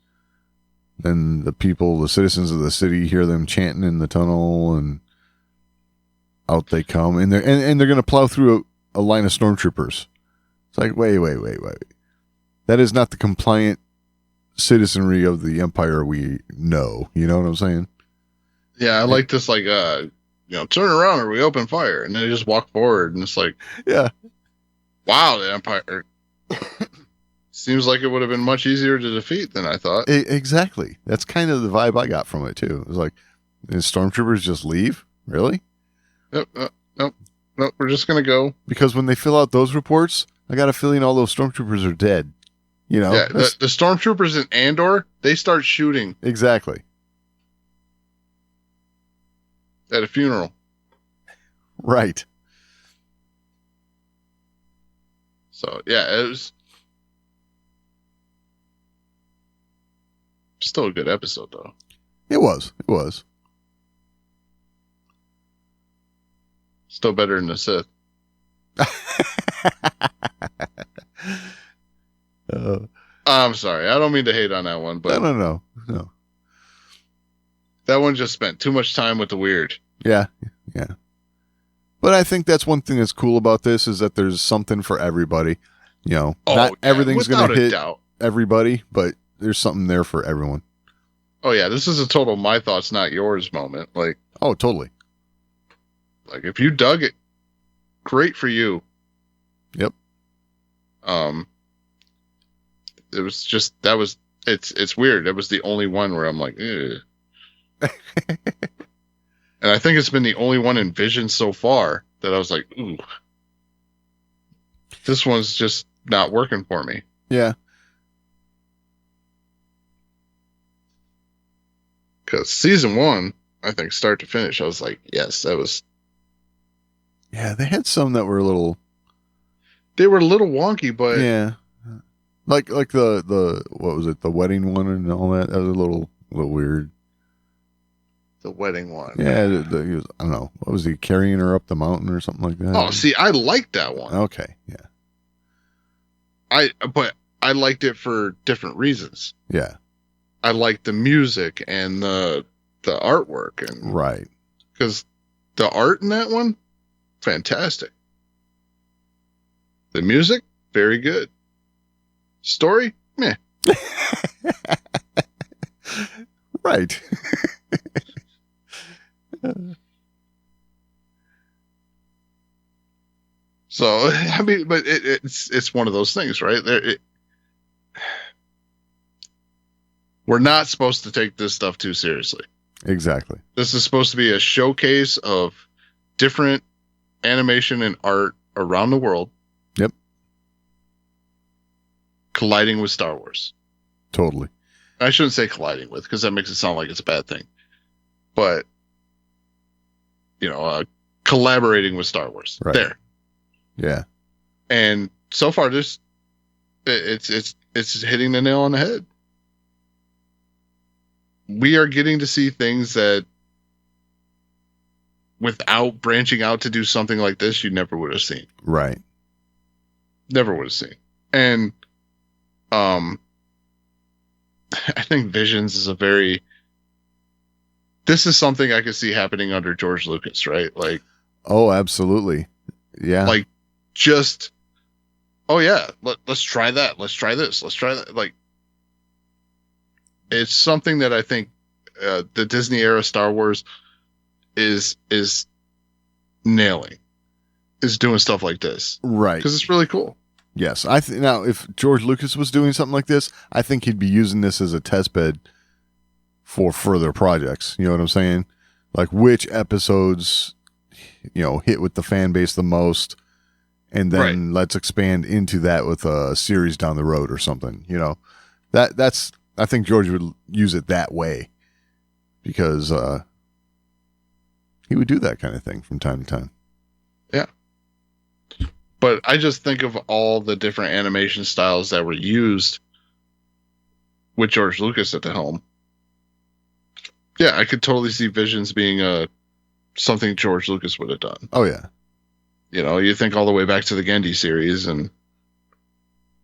E: the citizens of the city hear them chanting in the tunnel, and out they come, and they're going to plow through a line of stormtroopers. It's like, wait. That is not the compliant citizenry of the Empire we know. You know what I'm saying?
D: Yeah, I like this, like, turn around or we open fire. And then they just walk forward, and it's like,
E: Yeah.
D: wow, the Empire seems like it would have been much easier to defeat than I thought.
E: Exactly. That's kind of the vibe I got from it, too. It was like, did stormtroopers just leave? Really?
D: Nope, we're just going to go.
E: Because when they fill out those reports, I got a feeling all those stormtroopers are dead. You know?
D: Yeah, the stormtroopers in Andor, they start shooting
E: Exactly.
D: at a funeral.
E: Right.
D: So, yeah, it was still a good episode, though.
E: It was.
D: Still better than the Sith. I'm sorry. I don't mean to hate on that one, but
E: No.
D: that one just spent too much time with the weird.
E: Yeah. But I think that's one thing that's cool about this is that there's something for everybody. Not everything's going to hit
D: doubt.
E: everybody, but there's something there for everyone.
D: Oh yeah, this is a total my thoughts, not yours moment. Like
E: Oh, totally.
D: if you dug it, great for you.
E: Yep.
D: It was just it's weird. It was the only one where I'm like, ugh. And I think it's been the only one in Vision so far that I was like, ooh, this one's just not working for me.
E: Yeah.
D: Because season 1, I think start to finish, I was like, yes, that was.
E: Yeah, they had some that were a little.
D: They were a little wonky, but
E: Yeah. Like the what was it, the wedding one and all that? That was a little weird.
D: the wedding one.
E: Yeah, he was, I don't know. What was he, carrying her up the mountain or something like that?
D: Oh, see, I liked that one.
E: Okay, yeah.
D: But I liked it for different reasons.
E: Yeah.
D: I liked the music and the artwork, and
E: Right.
D: because the art in that one, fantastic. The music, very good. Story, meh.
E: Right.
D: So I mean, but it's one of those things, right? We're not supposed to take this stuff too seriously.
E: Exactly.
D: This is supposed to be a showcase of different animation and art around the world.
E: Yep.
D: Colliding with Star Wars.
E: Totally.
D: I shouldn't say colliding with, because that makes it sound like it's a bad thing. But, collaborating with Star Wars.
E: Right.
D: There.
E: Yeah.
D: And so far, it's hitting the nail on the head. We are getting to see things that, without branching out to do something like this, you never would have seen.
E: Right.
D: Never would have seen. And I think Visions is this is something I could see happening under George Lucas, right? Like,
E: Oh, absolutely. Yeah.
D: like, just, oh yeah, let's try that. Let's try this. Let's try that. Like, it's something that I think the Disney era Star Wars is nailing, is doing stuff like this.
E: Right.
D: Because it's really cool.
E: Yes. Now, if George Lucas was doing something like this, I think he'd be using this as a test bed for further projects. You know what I'm saying? Like which episodes, hit with the fan base the most, and then let's expand into that with a series down the road or something. That's I think George would use it that way because he would do that kind of thing from time to time.
D: Yeah. But I just think of all the different animation styles that were used with George Lucas at the helm. Yeah, I could totally see Visions being something George Lucas would have done.
E: Oh, yeah.
D: You think all the way back to the Gandhi series, and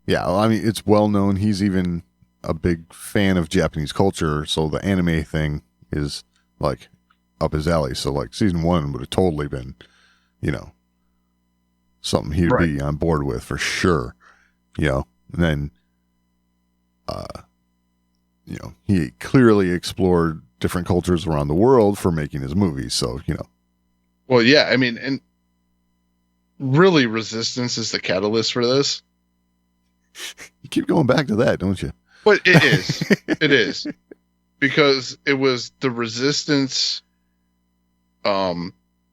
E: yeah, well, I mean, it's well known. He's even a big fan of Japanese culture, so the anime thing is like up his alley. So like season 1 would have totally been, something he'd be on board with for sure. And then, he clearly explored different cultures around the world for making his movies. So,
D: Well, yeah, I mean, and really Resistance is the catalyst for this.
E: You keep going back to that, don't you?
D: But it is. It is. Because it was the Resistance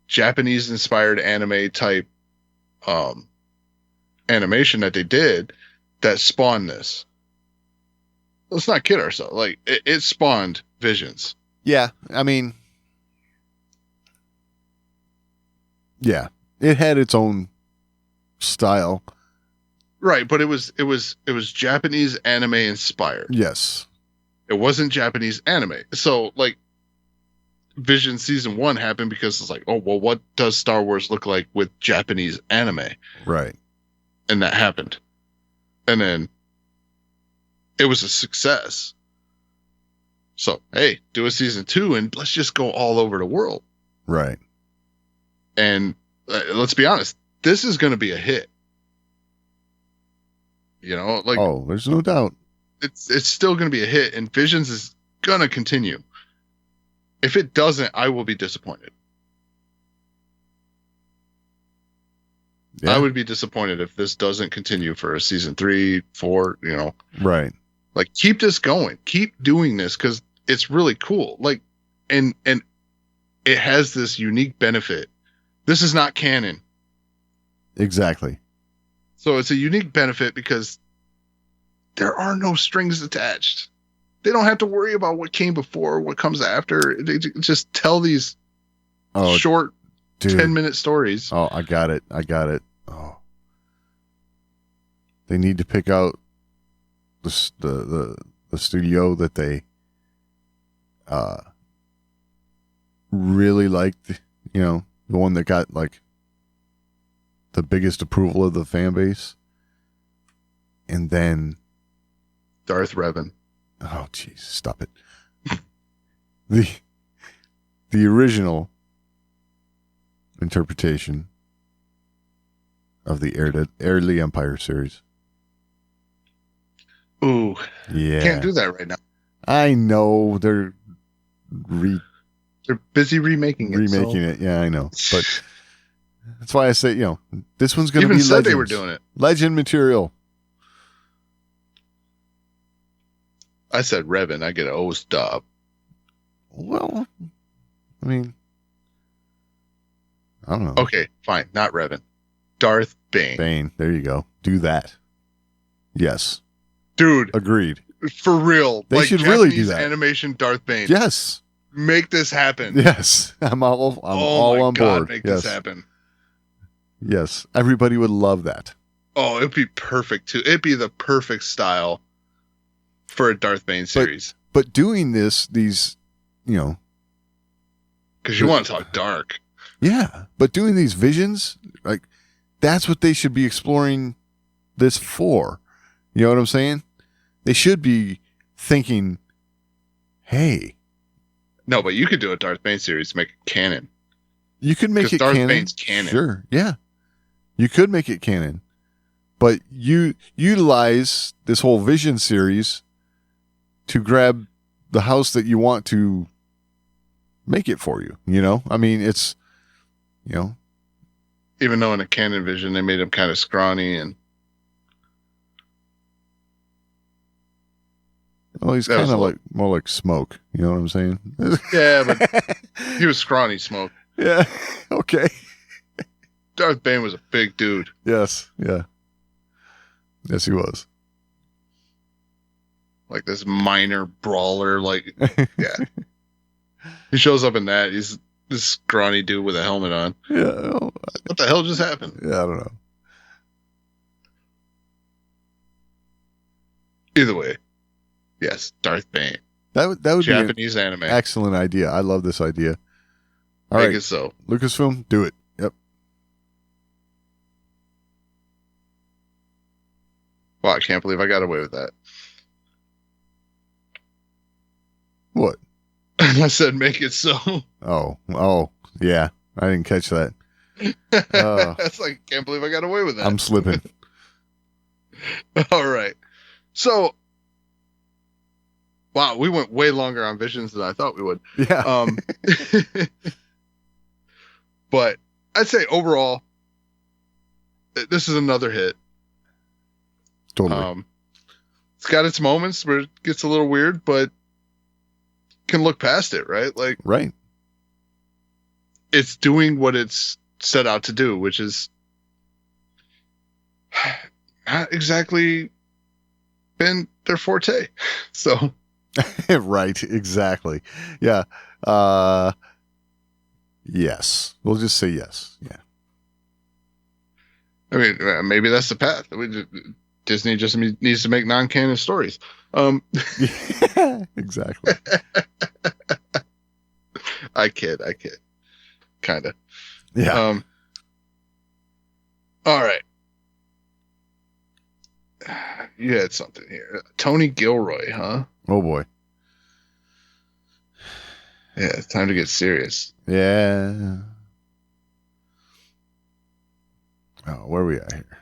D: Japanese inspired anime type animation that they did that spawned this. Let's not kid ourselves. Like it spawned Visions.
E: Yeah, I mean, yeah, it had its own style.
D: Right, but it was Japanese anime inspired.
E: Yes.
D: It wasn't Japanese anime. So like Vision season 1 happened because it's like, oh well, what does Star Wars look like with Japanese anime?
E: Right.
D: And that happened. And then it was a success. So, hey, do a season 2 and let's just go all over the world.
E: Right.
D: And let's be honest, this is going to be a hit. You know, like,
E: Oh, there's no doubt.
D: it's still going to be a hit, and Visions is going to continue. If it doesn't, I will be disappointed.
E: Yeah.
D: I would be disappointed if this doesn't continue for a season 3, 4, you know.
E: Right.
D: Like, keep this going. Keep doing this because it's really cool. Like, and it has this unique benefit. This is not canon.
E: Exactly.
D: So it's a unique benefit because there are no strings attached. They don't have to worry about what came before, what comes after. They just tell these short
E: dude.
D: 10-minute stories.
E: Oh, I got it. Oh. They need to pick out the studio that they really liked, you know, the one that got like the biggest approval of the fan base. And then
D: Darth Revan.
E: oh jeez, stop it. The original interpretation of the Heir to the Empire series.
D: Ooh,
E: Yeah.
D: can't do that right now.
E: I know they're
D: They're busy remaking it.
E: it. Yeah, I know. But that's why I say, you know, this one's going to
D: Even
E: be
D: said
E: legends.
D: they were doing it.
E: Legend material.
D: I said Revan. I get an O stop.
E: Well, I mean, I don't know.
D: Okay, fine. Not Revan. Darth Bane.
E: Bane. There you go. Do that. Yes.
D: Dude,
E: Agreed.
D: for real.
E: They
D: like
E: should really do
D: Japanese
E: that.
D: animation Darth Bane.
E: Yes.
D: Make this happen.
E: Yes. I'm all
D: my
E: on
D: God,
E: board.
D: make
E: Yes.
D: this happen.
E: Yes. Everybody would love that.
D: Oh, it'd be perfect too. It'd be the perfect style for a Darth Bane series.
E: But doing these, you know,
D: Because you want to talk dark.
E: yeah, but doing these visions, like, that's what they should be exploring this for. You know what I'm saying? They should be thinking, hey,
D: No, but you could do a Darth Bane series to make it canon.
E: you could make
D: 'Cause
E: it
D: Darth
E: canon.
D: Bane's canon.
E: Sure, yeah. You could make it canon. But you utilize this whole vision series to grab the house that you want to make it for you. You know? I mean, it's, you know,
D: Even though in a canon vision they made him kind of scrawny and
E: well, he's
D: That was
E: kind of
D: a
E: like more like Smoke. You know what I'm saying?
D: yeah, but he was scrawny smoke.
E: Yeah. Okay.
D: Darth Bane was a big dude.
E: Yes. Yeah. Yes, he was.
D: Like this minor brawler, like yeah. He shows up in that. He's this scrawny dude with a helmet on.
E: Yeah. Well,
D: What the hell just happened?
E: yeah. I don't know.
D: Either way, yes, Darth Bane,
E: That would be an
D: Japanese anime.
E: excellent idea. I love this idea. All
D: Make
E: right,
D: it so.
E: Lucasfilm, do it. Yep.
D: Wow, I can't believe I got away with that.
E: What?
D: I said make it so.
E: Oh, yeah. I didn't catch that. Oh.
D: That's like, can't believe I got away with that.
E: I'm slipping.
D: All right. So, wow, we went way longer on Visions than I thought we would.
E: Yeah.
D: But I'd say overall, this is another hit.
E: Totally.
D: It's got its moments where it gets a little weird, but can look past it, right? Like,
E: Right.
D: it's doing what it's set out to do, which is not exactly been their forte. So,
E: Right. Exactly. Yeah. Yes. We'll just say yes. Yeah.
D: I mean, maybe that's the path. Disney just needs to make non-canon stories.
E: Exactly.
D: I kid. Kind of.
E: Yeah.
D: All right. you had something here. Tony Gilroy, huh?
E: Oh boy.
D: Yeah, it's time to get serious.
E: Yeah. Oh, where are we at here?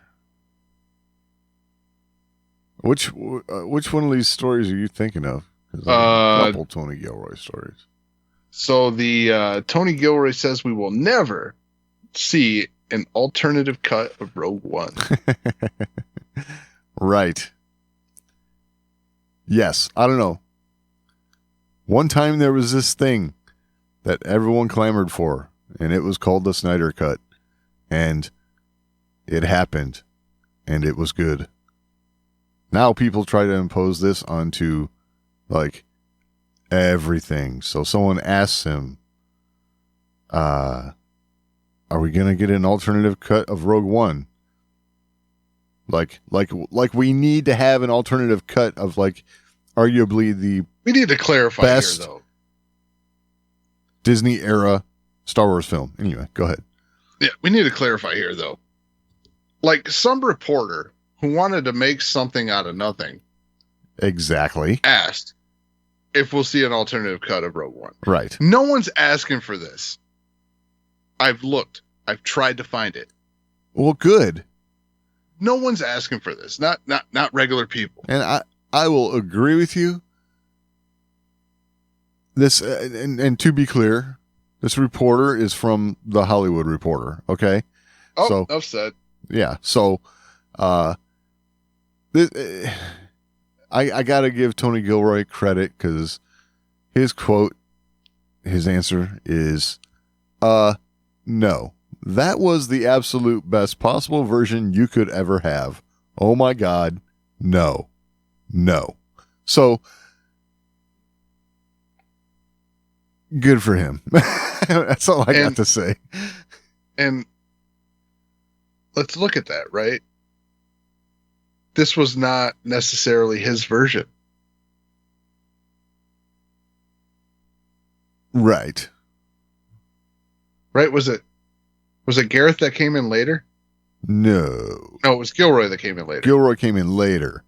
E: Which one of these stories are you thinking of? 'Cause there's a couple Tony Gilroy stories.
D: So the Tony Gilroy says we will never see an alternative cut of Rogue One.
E: Right. Yes, I don't know. One time there was this thing that everyone clamored for, and it was called the Snyder Cut. And it happened, and it was good. Now people try to impose this onto, like, everything. So someone asks him, are we going to get an alternative cut of Rogue One? Like we need to have an alternative cut of, like, arguably the
D: We need to clarify
E: best
D: here, though.
E: Disney era Star Wars film. Anyway, go ahead.
D: Yeah, we need to clarify here, though. Like, some reporter who wanted to make something out of nothing
E: Exactly.
D: asked if we'll see an alternative cut of Rogue One.
E: Right.
D: No one's asking for this. I've looked. I've tried to find it.
E: Well, good.
D: No one's asking for this. Not regular people.
E: And I will agree with you. This and to be clear, this reporter is from The Hollywood Reporter. Okay.
D: Oh,
E: So-
D: enough said.
E: Yeah. So, this, I got to give Tony Gilroy credit because his answer is, no. That was the absolute best possible version you could ever have. Oh my God. No. So, good for him. That's all I got to say.
D: And let's look at that, right? This was not necessarily his version.
E: Right.
D: Right? Was it Gareth that came in later?
E: No.
D: No, it was Gilroy that came in later.
E: Gilroy came in later.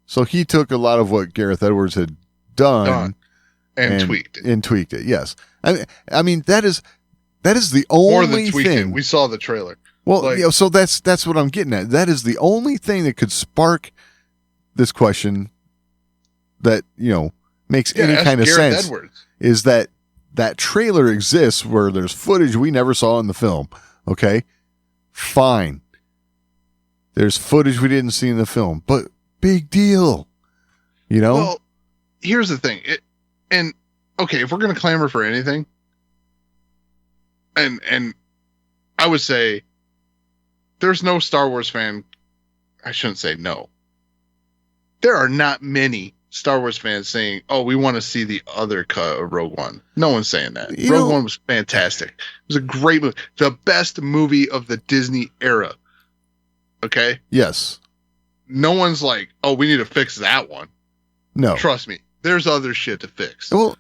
D: So he
E: took a lot of what Gareth Edwards had done
D: and tweaked it.
E: And tweaked it, yes. I mean that is the
D: More than
E: only
D: tweaked it.
E: thing.
D: We saw the trailer.
E: Well,
D: like-
E: so that's what I'm getting at. That is the only thing that could spark this question that, makes any
D: ask
E: kind of
D: Gareth
E: sense.
D: Edwards.
E: Is that trailer exists where there's footage we never saw in the film. Okay? Fine. There's footage we didn't see in the film, but big deal.
D: Well, here's the thing. Okay, if we're going to clamor for anything, and I would say there's no Star Wars fan. I shouldn't say no. There are not many Star Wars fans saying, "Oh, we want to see the other cut of Rogue One." No one's saying that. Rogue One was fantastic. It was a great movie, the best movie of the Disney era. Okay.
E: Yes.
D: No one's like, "Oh, we need to fix that one."
E: No.
D: Trust me, there's other shit to fix.
E: Well,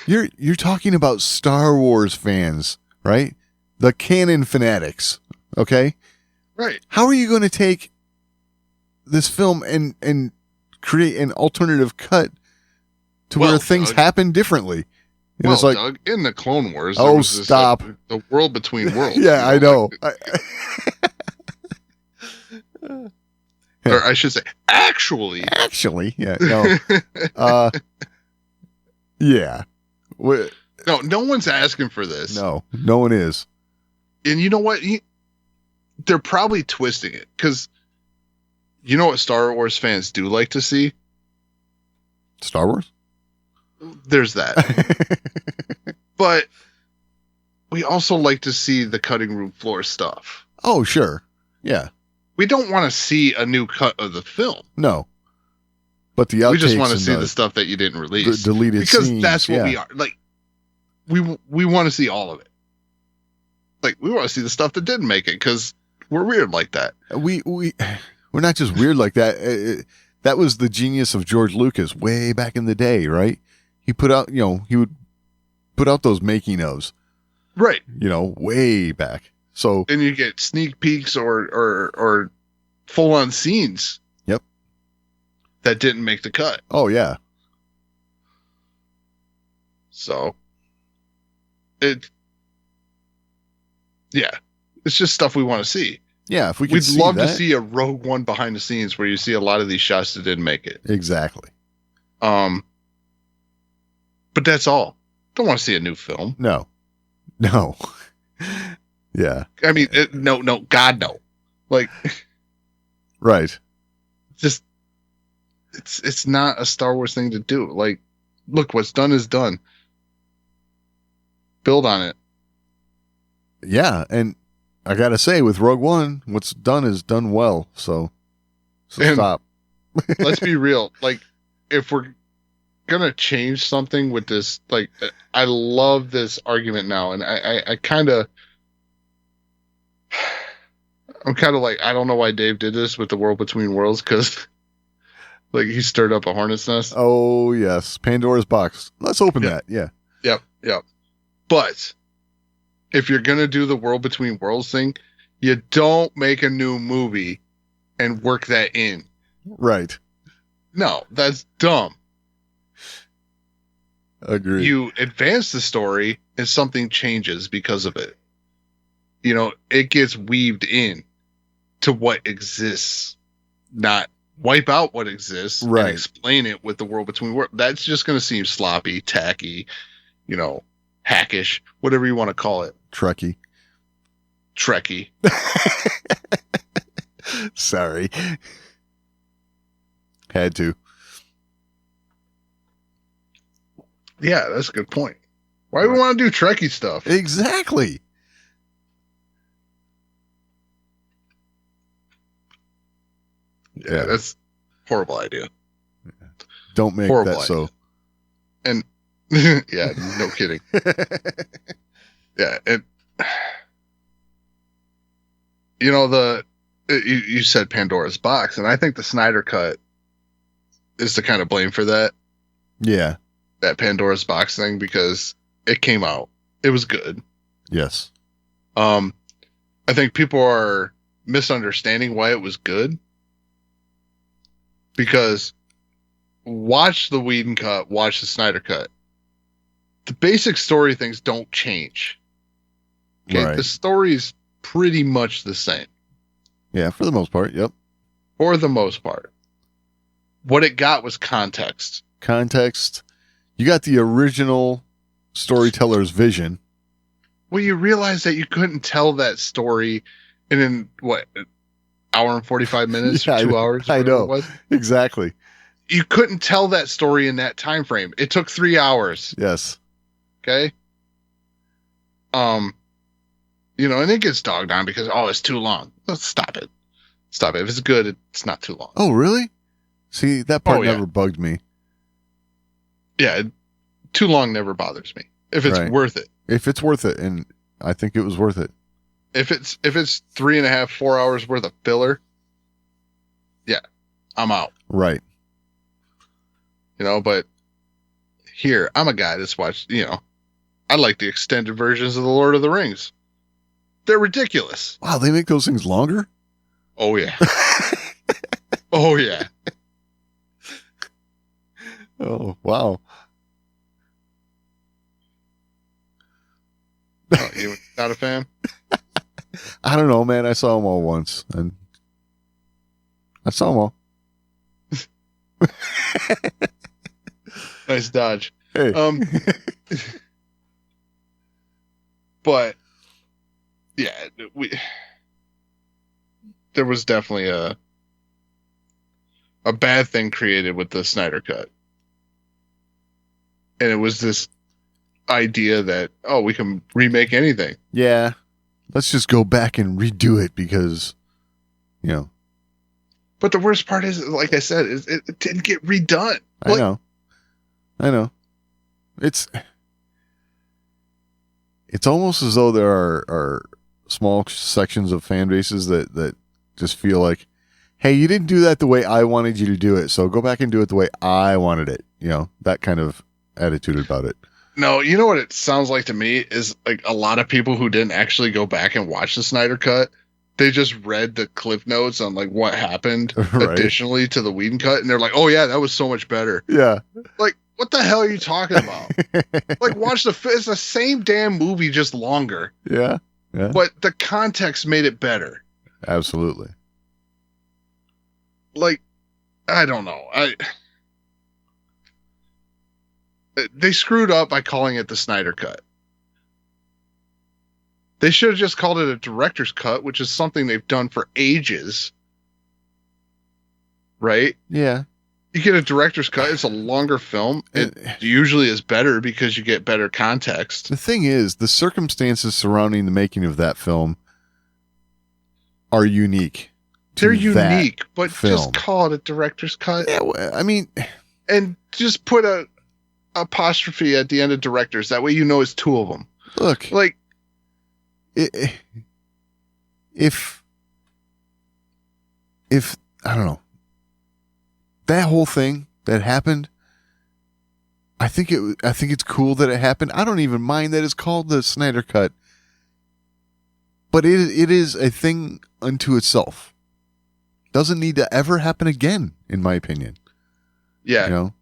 E: you're talking about Star Wars fans, right? The canon fanatics, okay?
D: Right.
E: How are you going to take this film and create an alternative cut to where things happen differently? And it's like,
D: Doug, in the Clone Wars,
E: Oh,
D: there was this,
E: stop.
D: the world between worlds.
E: yeah, I know.
D: Or I should say, actually.
E: Actually, yeah, no. Yeah.
D: No one's asking for this.
E: No one is.
D: And you know what? They're probably twisting it because you know what Star Wars fans do like to see?
E: Star Wars?
D: There's that. But we also like to see the cutting room floor stuff.
E: Oh, sure. Yeah.
D: We don't want to see a new cut of the film.
E: No. But the outtakes,
D: We just want to
E: and
D: see the stuff that you didn't release.
E: the deleted
D: because
E: scenes,
D: that's what
E: yeah.
D: we are. Like, we want to see all of it. Like, we want to see the stuff that didn't make it because we're weird like that.
E: We're not just weird like that. That was the genius of George Lucas way back in the day, right? He put out, he would put out those making ofs,
D: Right.
E: way back. So
D: And you get sneak peeks or full-on scenes.
E: Yep.
D: That didn't make the cut.
E: Oh yeah.
D: So it's just stuff we want to see.
E: Yeah, if we could
D: We'd
E: see
D: love to
E: that.
D: see a Rogue One behind the scenes where you see a lot of these shots that didn't make it.
E: Exactly.
D: But that's all. Don't want to see a new film.
E: No. Yeah.
D: I mean, no, God, no. Like,
E: Right.
D: just it's not a Star Wars thing to do. Like, look, what's done is done. Build on it.
E: Yeah, and I gotta say, with Rogue One, what's done is done well. So
D: And-
E: stop.
D: Let's be real. Like, if we're gonna change something with this, like, I love this argument now, and I'm kind of like, I don't know why Dave did this with the World Between Worlds, because like he stirred up a hornet's nest.
E: Oh yes, Pandora's box. Let's open
D: Yeah.
E: that. Yeah.
D: Yep. But if you're gonna do the World Between Worlds thing, you don't make a new movie and work that in.
E: Right.
D: No, that's dumb.
E: Agreed.
D: You advance the story and something changes because of it. You know, it gets weaved in to what exists, not wipe out what exists
E: Right.
D: and explain it with the World Between Worlds. That's just going to seem sloppy, tacky, you know, hackish, whatever you want to call it.
E: Trekkie.
D: Trekkie.
E: Sorry. Had to.
D: Yeah, that's a good point. Why do we want to do Trekkie stuff?
E: Exactly.
D: Yeah, that's a horrible idea.
E: Don't make
D: Horrible
E: that so.
D: And yeah, no kidding. Yeah, it. You know, you said Pandora's box, and I think the Snyder cut is to kind of blame for that
E: Yeah.
D: Pandora's box thing, because it came out, it was good.
E: Yes.
D: I think people are misunderstanding why it was good, because watch the Whedon cut, watch the Snyder cut. The basic story things don't change. Okay,
E: Right.
D: the story's pretty much the same
E: Yeah, for the most part. Yep.
D: for the most part. What it got was context.
E: Context. You got the original storyteller's vision.
D: Well, you realize that you couldn't tell that story in what, an hour and 45 minutes,
E: Yeah,
D: or 2 hours?
E: I
D: whatever
E: know.
D: it was?
E: Exactly.
D: You couldn't tell that story in that time frame. It took 3 hours.
E: Yes.
D: Okay. You know, and it gets dogged on because, oh, it's too long. Well, stop it. Stop it. If it's good, it's not too long.
E: Oh, really? See, that part
D: Oh, yeah.
E: never bugged me.
D: Yeah. Too long never bothers me. If it's
E: Right.
D: worth it.
E: If it's worth it, and I think it was worth it.
D: If it's 3.5, 4 hours worth of filler, yeah, I'm out.
E: Right.
D: You know, but here, I'm a guy that's watched, you know, I like the extended versions of The Lord of the Rings. They're ridiculous.
E: Wow, they make those things longer?
D: Oh, yeah. Oh, yeah.
E: Oh, wow.
D: Oh, you not a fan?
E: I don't know, man. I saw them all once, and I saw them all.
D: Nice dodge.
E: Hey.
D: But yeah, there was definitely a bad thing created with the Snyder cut. And it was this idea that, oh, we can remake anything.
E: Yeah. Let's just go back and redo it because, you know,
D: But the worst part is, like I said, is it didn't get redone.
E: I know. It's almost as though there are small sections of fan bases that just feel like, hey, you didn't do that the way I wanted you to do it, so go back and do it the way I wanted it. You know, that kind of attitude about it.
D: No, you know what it sounds like to me is like a lot of people who didn't actually go back and watch the Snyder cut they just read the clip notes on like what happened
E: Right.
D: additionally to the Whedon cut, and they're like, "Oh yeah, that was so much better."
E: Yeah.
D: Like, what the hell are you talking about? Like, watch it's the same damn movie, just longer,
E: Yeah. Yeah.
D: but the context made it better.
E: Absolutely.
D: Like, I don't know. They screwed up by calling it the Snyder Cut. They should have just called it a director's cut, which is something they've done for ages. Right?
E: Yeah.
D: You get a director's cut, it's a longer film. It usually is better because you get better context.
E: The thing is, the circumstances surrounding the making of that film are unique.
D: They're
E: that
D: unique, but
E: film.
D: just call it a director's cut.
E: Yeah, well, I mean,
D: And just put a apostrophe at the end of directors. That way you know it's two of them.
E: look,
D: Like,
E: if I don't know, that whole thing that happened, I think it's cool that it happened. I don't even mind that it's called the Snyder Cut, but it is a thing unto itself. Doesn't need to ever happen again, in my opinion.
D: yeah.
E: You know?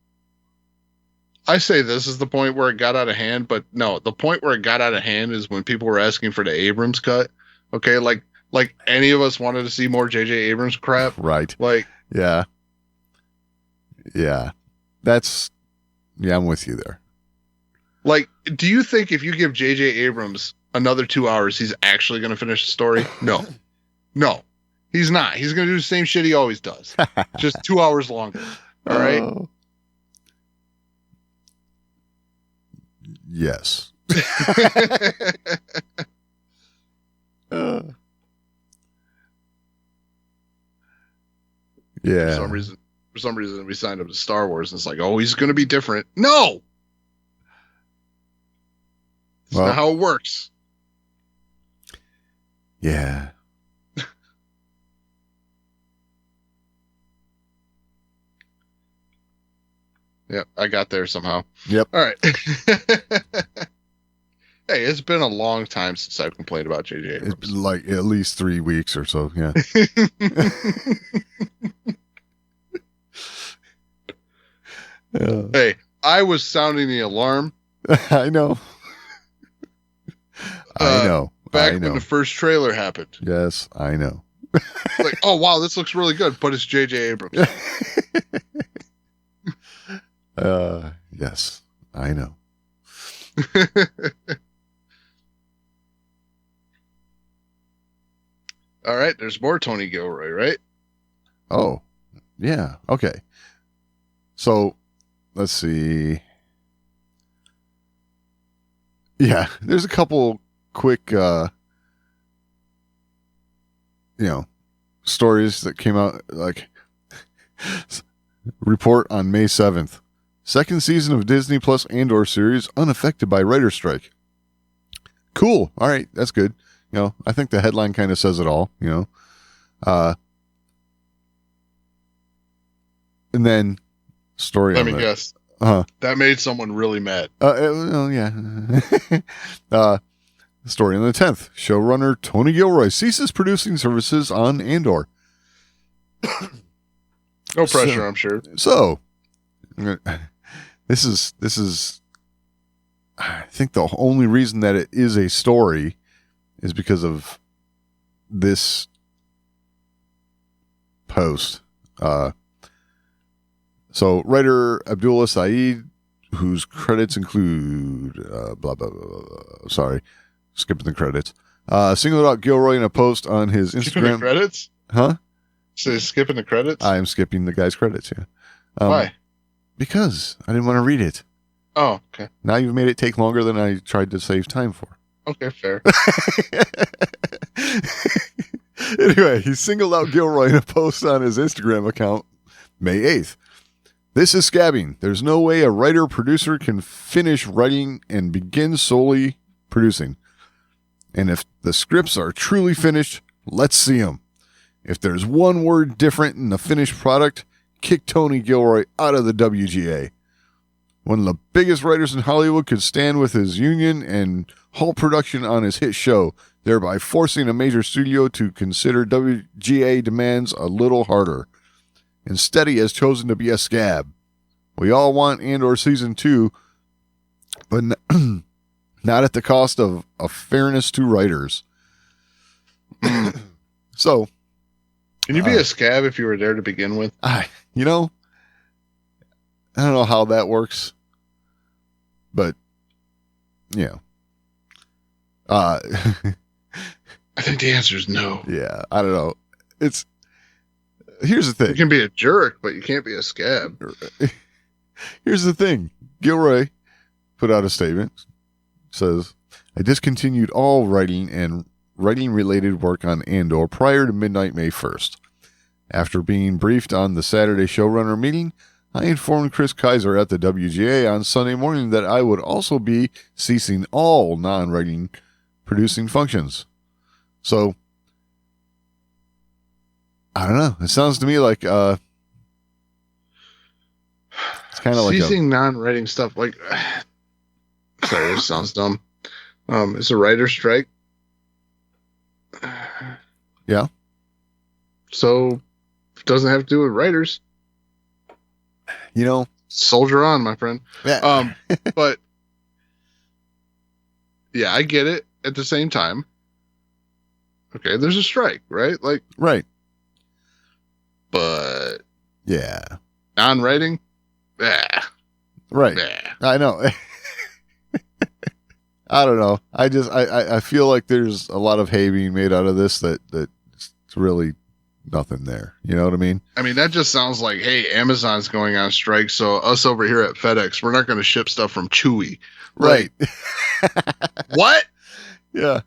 D: I say this is the point where it got out of hand, but no, the point where it got out of hand is when people were asking for the Abrams cut. Okay, like any of us wanted to see more J.J. Abrams crap.
E: Right.
D: Like,
E: Yeah. Yeah. I'm with you there.
D: like, do you think if you give J.J. Abrams another 2 hours, he's actually going to finish the story? No. No. He's not. He's going to do the same shit he always does. Just 2 hours longer. All right?
E: Oh. Yes.
D: For
E: Yeah.
D: some reason we signed up to Star Wars and it's like, oh, he's going to be different. No. That's
E: Well-
D: not how it works.
E: Yeah.
D: Yep, I got there somehow.
E: Yep.
D: All right. Hey, it's been a long time since I've complained about J.J.
E: It's
D: Abrams.
E: been like at least 3 weeks or so. Yeah. Yeah.
D: Hey, I was sounding the alarm
E: I know. I know.
D: back
E: I
D: when
E: know.
D: the first trailer happened.
E: Yes, I know.
D: Like, oh wow, this looks really good, but it's J.J. Abrams.
E: Yes, I know.
D: All right, there's more Tony Gilroy, right?
E: Oh, yeah. Okay. So, let's see. Yeah, there's a couple quick, stories that came out, like, report on May 7th. Second season of Disney Plus Andor series unaffected by writer strike. Cool. All right, that's good. I think the headline kind of says it all, and then story
D: Let
E: on
D: me
E: that.
D: guess.
E: Uh-huh.
D: That made someone really mad.
E: Well, yeah. Story on the 10th. Showrunner Tony Gilroy ceases producing services on Andor.
D: No pressure, I'm sure.
E: So, this is, I think the only reason that it is a story is because of this post. So writer Abdullah Saeed, whose credits include blah, blah, blah, blah. Sorry, skipping the credits. Singled out Gilroy in a post on his
D: Skipping the
E: Instagram.
D: credits?
E: Huh?
D: So skipping the credits?
E: I am skipping the guy's credits, yeah.
D: Why?
E: Because I didn't want to read it.
D: Oh, okay.
E: Now you've made it take longer than I tried to save time for.
D: Okay, fair.
E: Anyway, he singled out Gilroy in a post on his Instagram account May 8th. This is scabbing. There's no way a writer-producer can finish writing and begin solely producing. And if the scripts are truly finished, let's see them. If there's one word different in the finished product, kick Tony Gilroy out of the WGA. One of the biggest writers in Hollywood could stand with his union and halt production on his hit show. thereby forcing a major studio to consider WGA demands a little harder. Instead, he has chosen to be a scab. We all want Andor Season 2, but not at the cost of fairness to writers. So,
D: Can you be a scab if you were there to begin with?
E: I don't know how that works, but yeah.
D: I think the answer is no.
E: Yeah, I don't know. Here's the thing.
D: You can be a jerk, but you can't be a scab.
E: Here's the thing. Gilroy put out a statement. Says, I discontinued all writing and writing-related work on Andor prior to midnight May 1st. After being briefed on the Saturday showrunner meeting, I informed Chris Kaiser at the WGA on Sunday morning that I would also be ceasing all non-writing producing functions. So, I don't know. It sounds to me like it's kind of like
D: ceasing non-writing stuff. Like, sorry, this sounds dumb. It's a writer's strike.
E: Yeah.
D: So, it doesn't have to do with writers. Soldier on, my friend.
E: Yeah.
D: But yeah, I get it. At the same time, okay, there's a strike, right? Like,
E: right.
D: But
E: yeah,
D: non-writing,
E: right.
D: Bah.
E: I know. I don't know. I feel like there's a lot of hay being made out of this that's really nothing there. You know what I mean?
D: I mean, that just sounds like, hey, Amazon's going on strike, so us over here at FedEx, we're not going to ship stuff from Chewy.
E: Right.
D: What?
E: Yeah.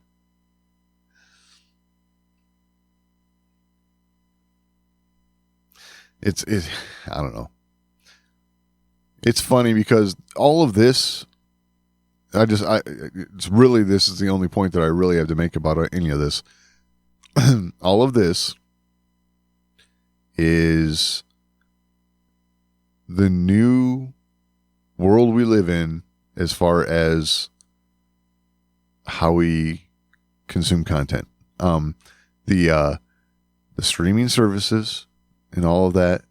E: It's I don't know. It's funny because all of this, it's really, this is the only point that I really have to make about any of this. All of this is the new world we live in as far as how we consume content. The streaming services and all of that.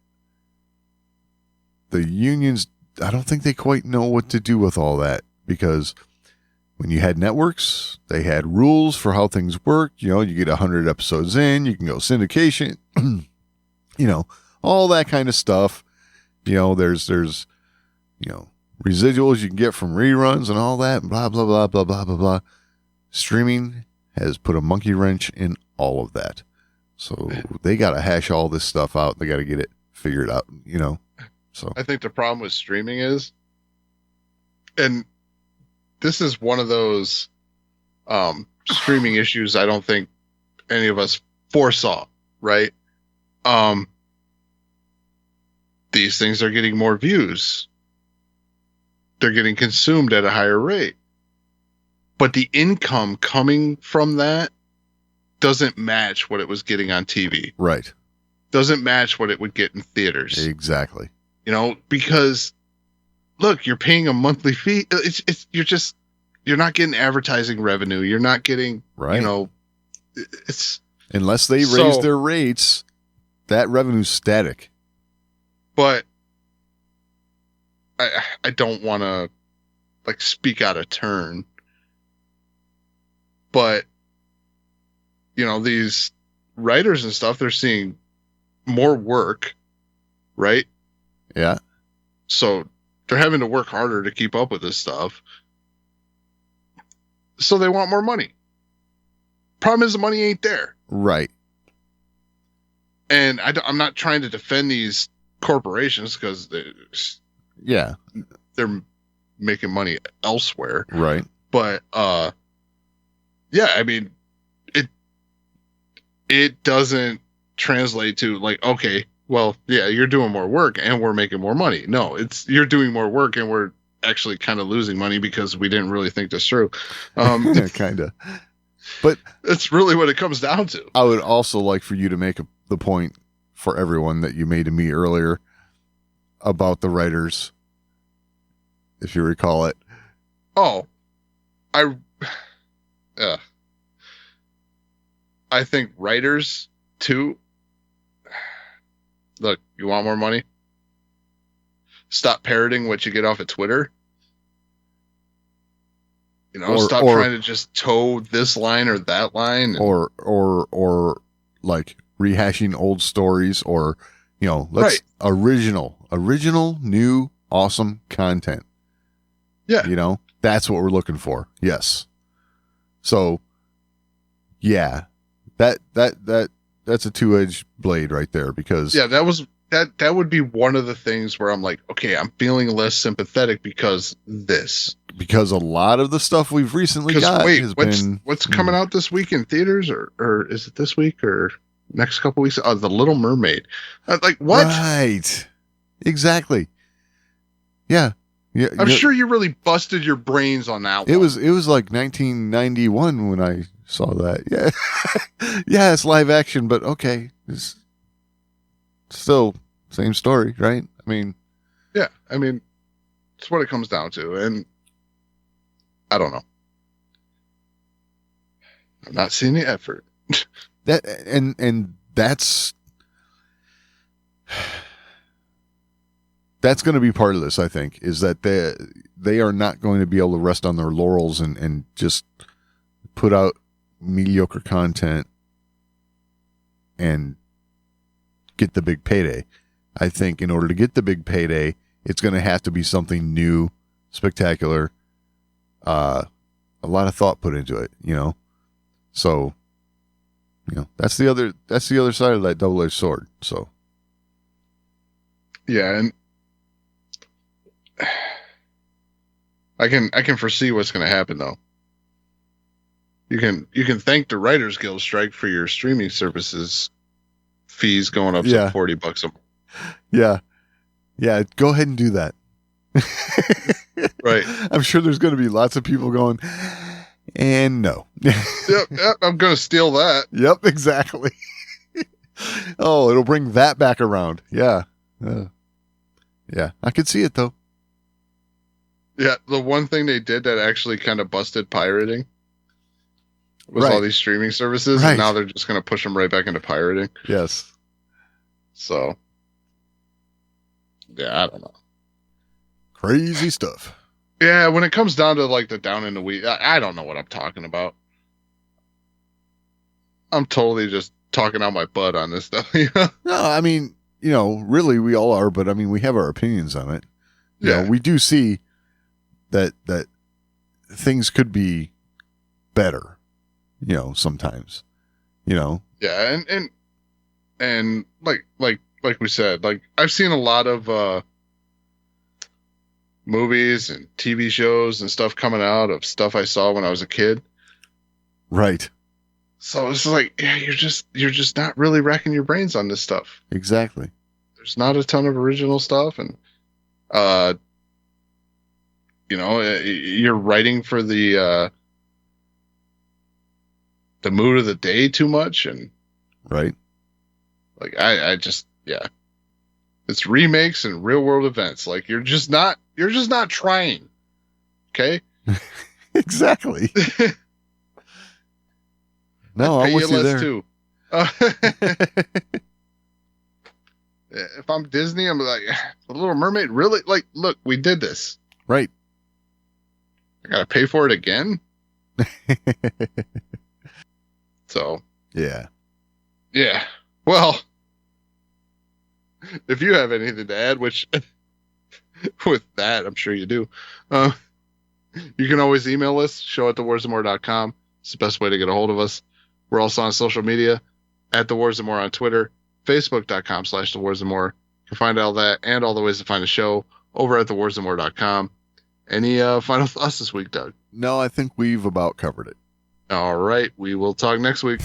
E: The unions, I don't think they quite know what to do with all that, because when you had networks, they had rules for how things work. You get 100 episodes in, you can go syndication, all that kind of stuff. There's residuals you can get from reruns and all that, blah, blah, blah, blah, blah, blah, blah. Streaming has put a monkey wrench in all of that. So they got to hash all this stuff out. They got to get it figured out, So
D: I think the problem with streaming is, and this is one of those streaming issues I don't think any of us foresaw, right? These things are getting more views. They're getting consumed at a higher rate. But the income coming from that doesn't match what it was getting on TV.
E: Right.
D: Doesn't match what it would get in theaters.
E: Exactly.
D: Because look, you're paying a monthly fee. You're not getting advertising revenue. You're not getting,
E: right.
D: It's
E: unless they raise their rates, that revenue's static.
D: But I don't want to speak out of turn. But these writers and stuff, they're seeing more work, right?
E: Yeah.
D: So they're having to work harder to keep up with this stuff. So they want more money. Problem is the money ain't there.
E: Right.
D: And I'm not trying to defend these corporations because they're making money elsewhere.
E: Right.
D: But yeah, I mean, it doesn't translate to okay, well, yeah, you're doing more work and we're making more money. No, it's you're doing more work and we're actually kind of losing money because we didn't really think this through.
E: Kind of. But
D: that's really what it comes down to.
E: I would also like for you to make the point for everyone that you made to me earlier about the writers, if you recall it.
D: Oh, I think writers too. Look, you want more money? Stop parroting what you get off of Twitter. You know, stop trying to just toe this line or that line.
E: Or like rehashing old stories, or, you know, let's original, new, awesome content.
D: Yeah.
E: You know, that's what we're looking for. Yes. So, yeah, that's a two-edged blade right there, because
D: that would be one of the things where I'm like, okay, I'm feeling less sympathetic because
E: a lot of the stuff we've recently got has been
D: what's coming out this week in theaters, or is it this week or next couple weeks? The Little Mermaid. Like, what?
E: Right. Exactly. Yeah. Yeah.
D: I'm sure you really busted your brains on that one.
E: It was like 1991 when I saw that. Yeah. Yeah, it's live action, but okay. It's still same story, right? I mean,
D: yeah, it's what it comes down to, and I don't know. I'm not seeing the effort.
E: That's going to be part of this, I think, is that they are not going to be able to rest on their laurels and just put out mediocre content and get the big payday. I think in order to get the big payday, it's going to have to be something new, spectacular, a lot of thought put into it, you know? So, you know, that's the other side of that double-edged sword. So,
D: yeah, and I can foresee what's going to happen though. You can thank the Writers Guild strike for your streaming services fees going up to $40 a month.
E: Yeah. Yeah, go ahead and do that.
D: Right.
E: I'm sure there's going to be lots of people going, and no.
D: Yep, I'm going to steal that.
E: Yep, exactly. Oh, it'll bring that back around. Yeah. Yeah, I could see it though.
D: Yeah, the one thing they did that actually kind of busted pirating was all these streaming services, and now they're just going to push them right back into pirating.
E: Yes.
D: So, yeah, I don't know.
E: Crazy stuff.
D: Yeah, when it comes down to like the down in the weeds, I don't know what I'm talking about. I'm totally just talking out my butt on this stuff. You know?
E: No, I mean, you know, really we all are, but I mean, we have our opinions on it. You know, we do see that things could be better, you know, sometimes, you know.
D: Yeah, and like we said, like I've seen a lot of movies and TV shows and stuff coming out of stuff I saw when I was a kid.
E: Right.
D: So it's like, yeah, you're just not really racking your brains on this stuff.
E: Exactly.
D: There's not a ton of original stuff, and you know, you're writing for the mood of the day too much, and
E: right.
D: Like I just, yeah, it's remakes and real world events. Like you're just not trying. Okay.
E: Exactly. No, I'm with you there.
D: Too. If I'm Disney, I'm like, The Little Mermaid, really? Like, look, we did this.
E: Right.
D: I gotta pay for it again. So.
E: Yeah.
D: Yeah. Well, if you have anything to add, which with that, I'm sure you do, you can always email us, show@thewarsandmore.com. It's the best way to get a hold of us. We're also on social media, @thewarsandmore on Twitter, facebook.com/thewarsandmore. You can find all that and all the ways to find the show over at thewarsandmore.com. Any final thoughts this week, Doug?
E: No, I think we've about covered it.
D: All right. We will talk next week.